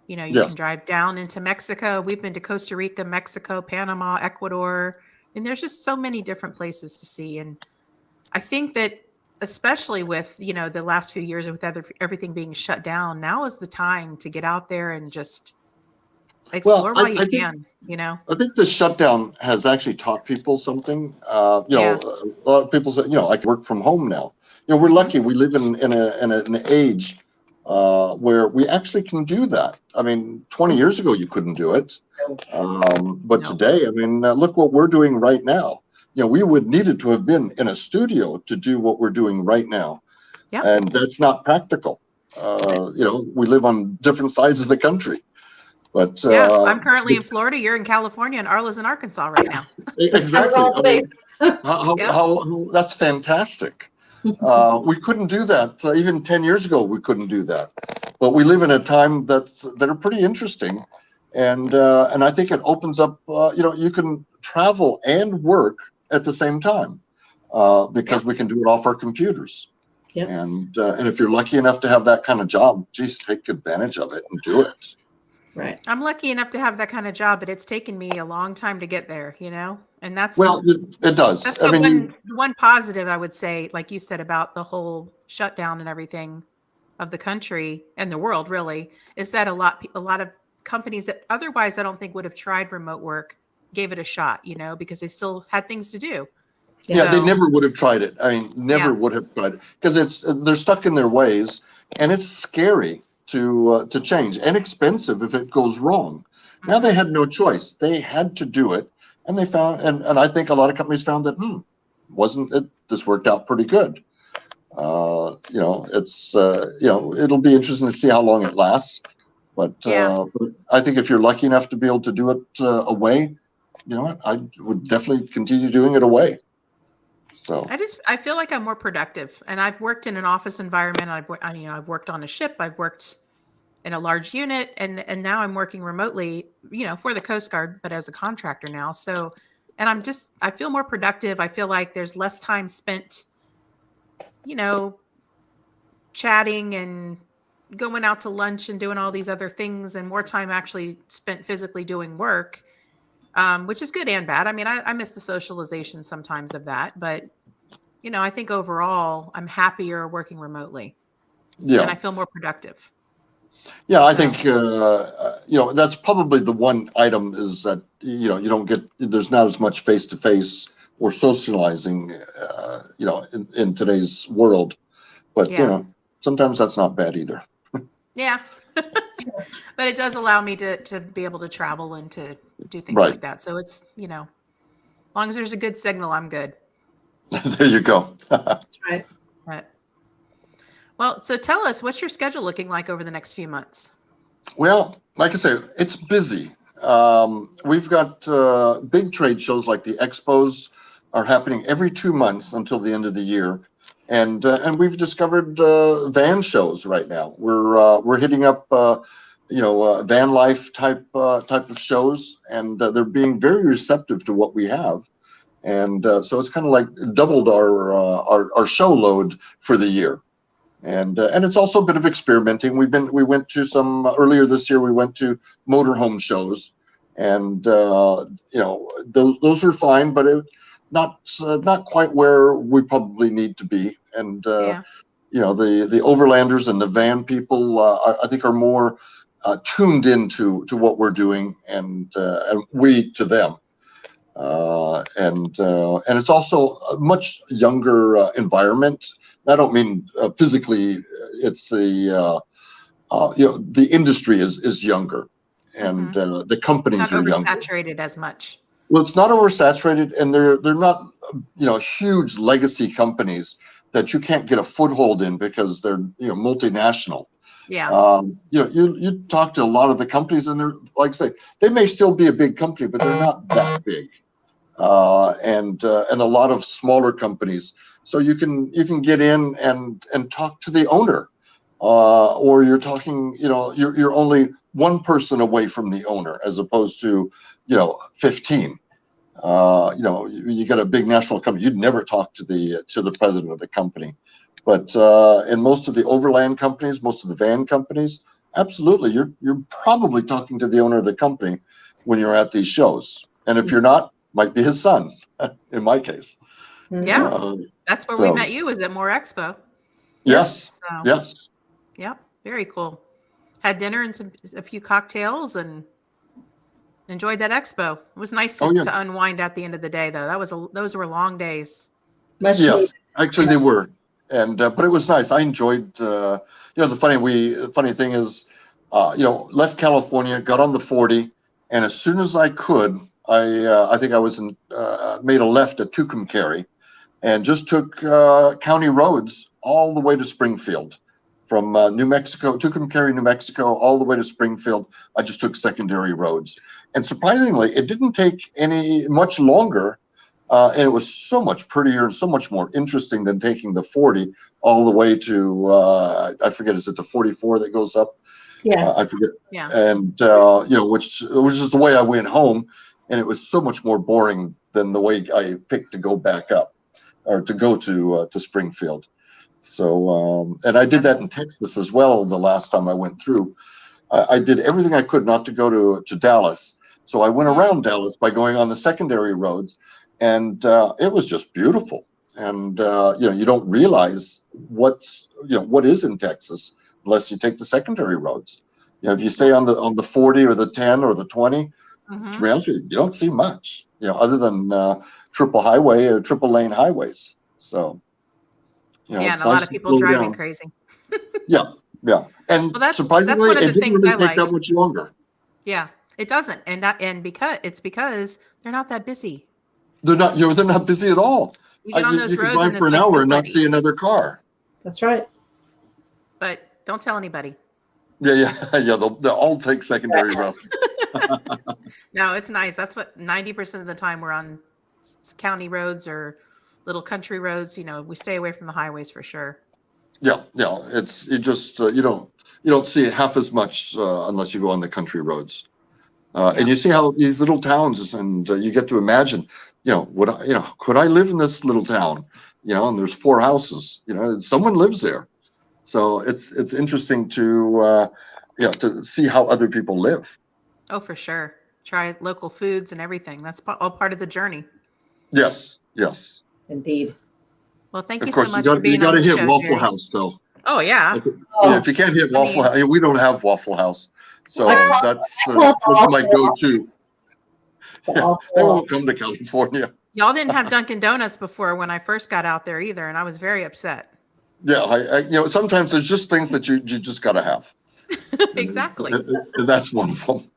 You Yes. can drive down into Mexico. We've been to Costa Rica, Mexico, Panama, Ecuador, and there's just so many different places to see. And I think that, especially with the last few years with everything being shut down, now is the time to get out there and just explore while you I think- can. I think the shutdown has actually taught people something. Yeah. A lot of people say, I can work from home now. We're lucky. We live in an age where we actually can do that. I mean, 20 years ago, you couldn't do it. But No. today, I mean, look what we're doing right now. We would needed to have been in a studio to do what we're doing right now. Yeah. And that's not practical. We live on different sides of the country. But Yeah, I'm currently in Florida. You're in California, and Arla's in Arkansas right now. exactly. I mean, how Yeah. that's fantastic. We couldn't do that even 10 years ago. We couldn't do that, but we live in a time that are pretty interesting, and I think it opens up. You can travel and work at the same time because we can do it off our computers. Yep. And if you're lucky enough to have that kind of job, geez, take advantage of it and do it. Right. I'm lucky enough to have that kind of job, but it's taken me a long time to get there, and that's It does. that's I mean, the one positive I would say, like you said, about the whole shutdown and everything of the country and the world, really, is that a lot of companies that otherwise I don't think would have tried remote work gave it a shot, because they still had things to do. Yeah, they So- never would have tried it. I mean, never Yeah. would have tried it because they're stuck in their ways, and it's scary to change and expensive if it goes wrong. Now they had no choice; they had to do it, and they found, and I think a lot of companies found that wasn't it? This worked out pretty good. It's it'll be interesting to see how long it lasts, but but I think if you're lucky enough to be able to do it away, I would definitely continue doing it away. So I feel like I'm more productive, and I've worked in an office environment. I've worked on a ship. I've worked in a large unit, and now I'm working remotely, for the Coast Guard, but as a contractor now. So, and I feel more productive. I feel like there's less time spent, chatting and going out to lunch and doing all these other things, and more time actually spent physically doing work. Which is good and bad. I mean, I miss the socialization sometimes of that, but I think overall I'm happier working remotely, and I feel more productive. yeah, I So- think that's probably the one item is that you don't get, there's not as much face to face or socializing in today's world, but Yeah. sometimes that's not bad either. Yeah, but it does allow me to be able to travel and to do things Right. like that. So it's as long as there's a good signal, I'm good. There you go. That's right. But so tell us, what's your schedule looking like over the next few months? Well, like I say, it's busy. We've got big trade shows like the expos are happening every 2 months until the end of the year, and we've discovered van shows right now. We're hitting up van life type of shows, and they're being very receptive to what we have, and so it's kind of like doubled our show load for the year. And it's also a bit of experimenting. We went to some earlier this year. We went to motorhome shows, and those were fine, but not quite where we probably need to be. And the overlanders and the van people, I think, are more tuned into what we're doing, and we to them. And it's also a much younger environment. I don't mean physically. It's the industry is younger, and the companies Not are younger. oversaturated as much. Well, it's not oversaturated, and they're not huge legacy companies that you can't get a foothold in because they're multinational. Yeah. You talk to a lot of the companies, and they're, like I say, they may still be a big company, but they're not that big. And a lot of smaller companies. So you can get in and talk to the owner, or you're talking, you're only one person away from the owner as opposed to 15. You got a big national company, you'd never talk to the president of the company. But in most of the overland companies, most of the van companies, absolutely, you're probably talking to the owner of the company when you're at these shows. And if you're not, might be his son, in my case. Yeah, that's where we met you, is at More Expo. Yes. So, Yes. Yeah, very cool. Had dinner and a few cocktails and enjoyed that expo. It was nice to unwind at the end of the day, though. Those were long days. Yes, actually they were, and but it was nice. I enjoyed. The funny thing is, left California, got on the 40, and as soon as I could, I think I was made a left at Tucumcari, and just took county roads all the way to Springfield. From New Mexico, Tucumcari, New Mexico, all the way to Springfield, I just took secondary roads. And surprisingly, it didn't take much longer, and it was so much prettier and so much more interesting than taking the 40 all the way to, I forget, is it the 44 that goes up? Yeah. I forget. Yeah. And, which is the way I went home, and it was so much more boring than the way I picked to go back up, or to go to Springfield. So, and I did that in Texas as well the last time I went through. I did everything I could not to go to Dallas. So I went around Dallas by going on the secondary roads, and it was just beautiful. And, you don't realize what is in Texas unless you take the secondary roads. If you stay on the 40 or the 10 or the 20, to be honest with you, you don't see much, other than triple highway or triple lane highways. So, and a lot of people driving crazy. Yeah. And surprisingly, it didn't really take that much longer. Yeah, it doesn't, and because they're not that busy. They're not busy at all. You get on those roads can drive for an hour and not see another car. That's right. But don't tell anybody. Yeah. They'll all take secondary roads. No, it's nice. That's what 90% of the time we're on county roads or little country roads. We stay away from the highways for sure. Yeah. You don't see it half as much unless you go on the country roads. And you see how these little towns, and you get to imagine, could I live in this little town? And there's 4 houses. Someone lives there. So it's interesting to see how other people live. Oh, for sure. Try local foods and everything. That's all part of the journey. Yes. Indeed. Well, thank you so much for being on the show. You got to hit Waffle Jerry. House, though. Oh, yeah. If you can't hit Waffle House, we don't have Waffle House. So that's my go-to. They won't come to California. Y'all didn't have Dunkin' Donuts before when I first got out there either, and I was very upset. Yeah, sometimes there's just things that you just got to have. Exactly. And that's one of them.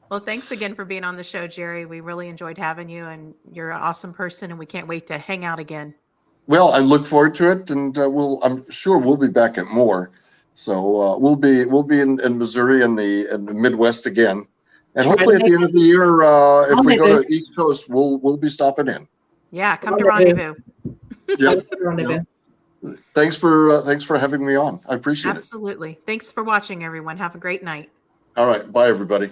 Well, thanks again for being on the show, Jerry. We really enjoyed having you, and you're an awesome person, and we can't wait to hang out again. Well, I look forward to it, and I'm sure we'll be back at more. So we'll be in Missouri in the Midwest again, and Try to hopefully at make the end of the year, if we go Rendezvous. to East Coast, we'll be stopping in. Yeah, come to Rendezvous. Rendezvous. Yep. Rendezvous. Thanks for having me on. I appreciate it. Absolutely. Thanks for watching, everyone. Have a great night. All right. Bye, everybody.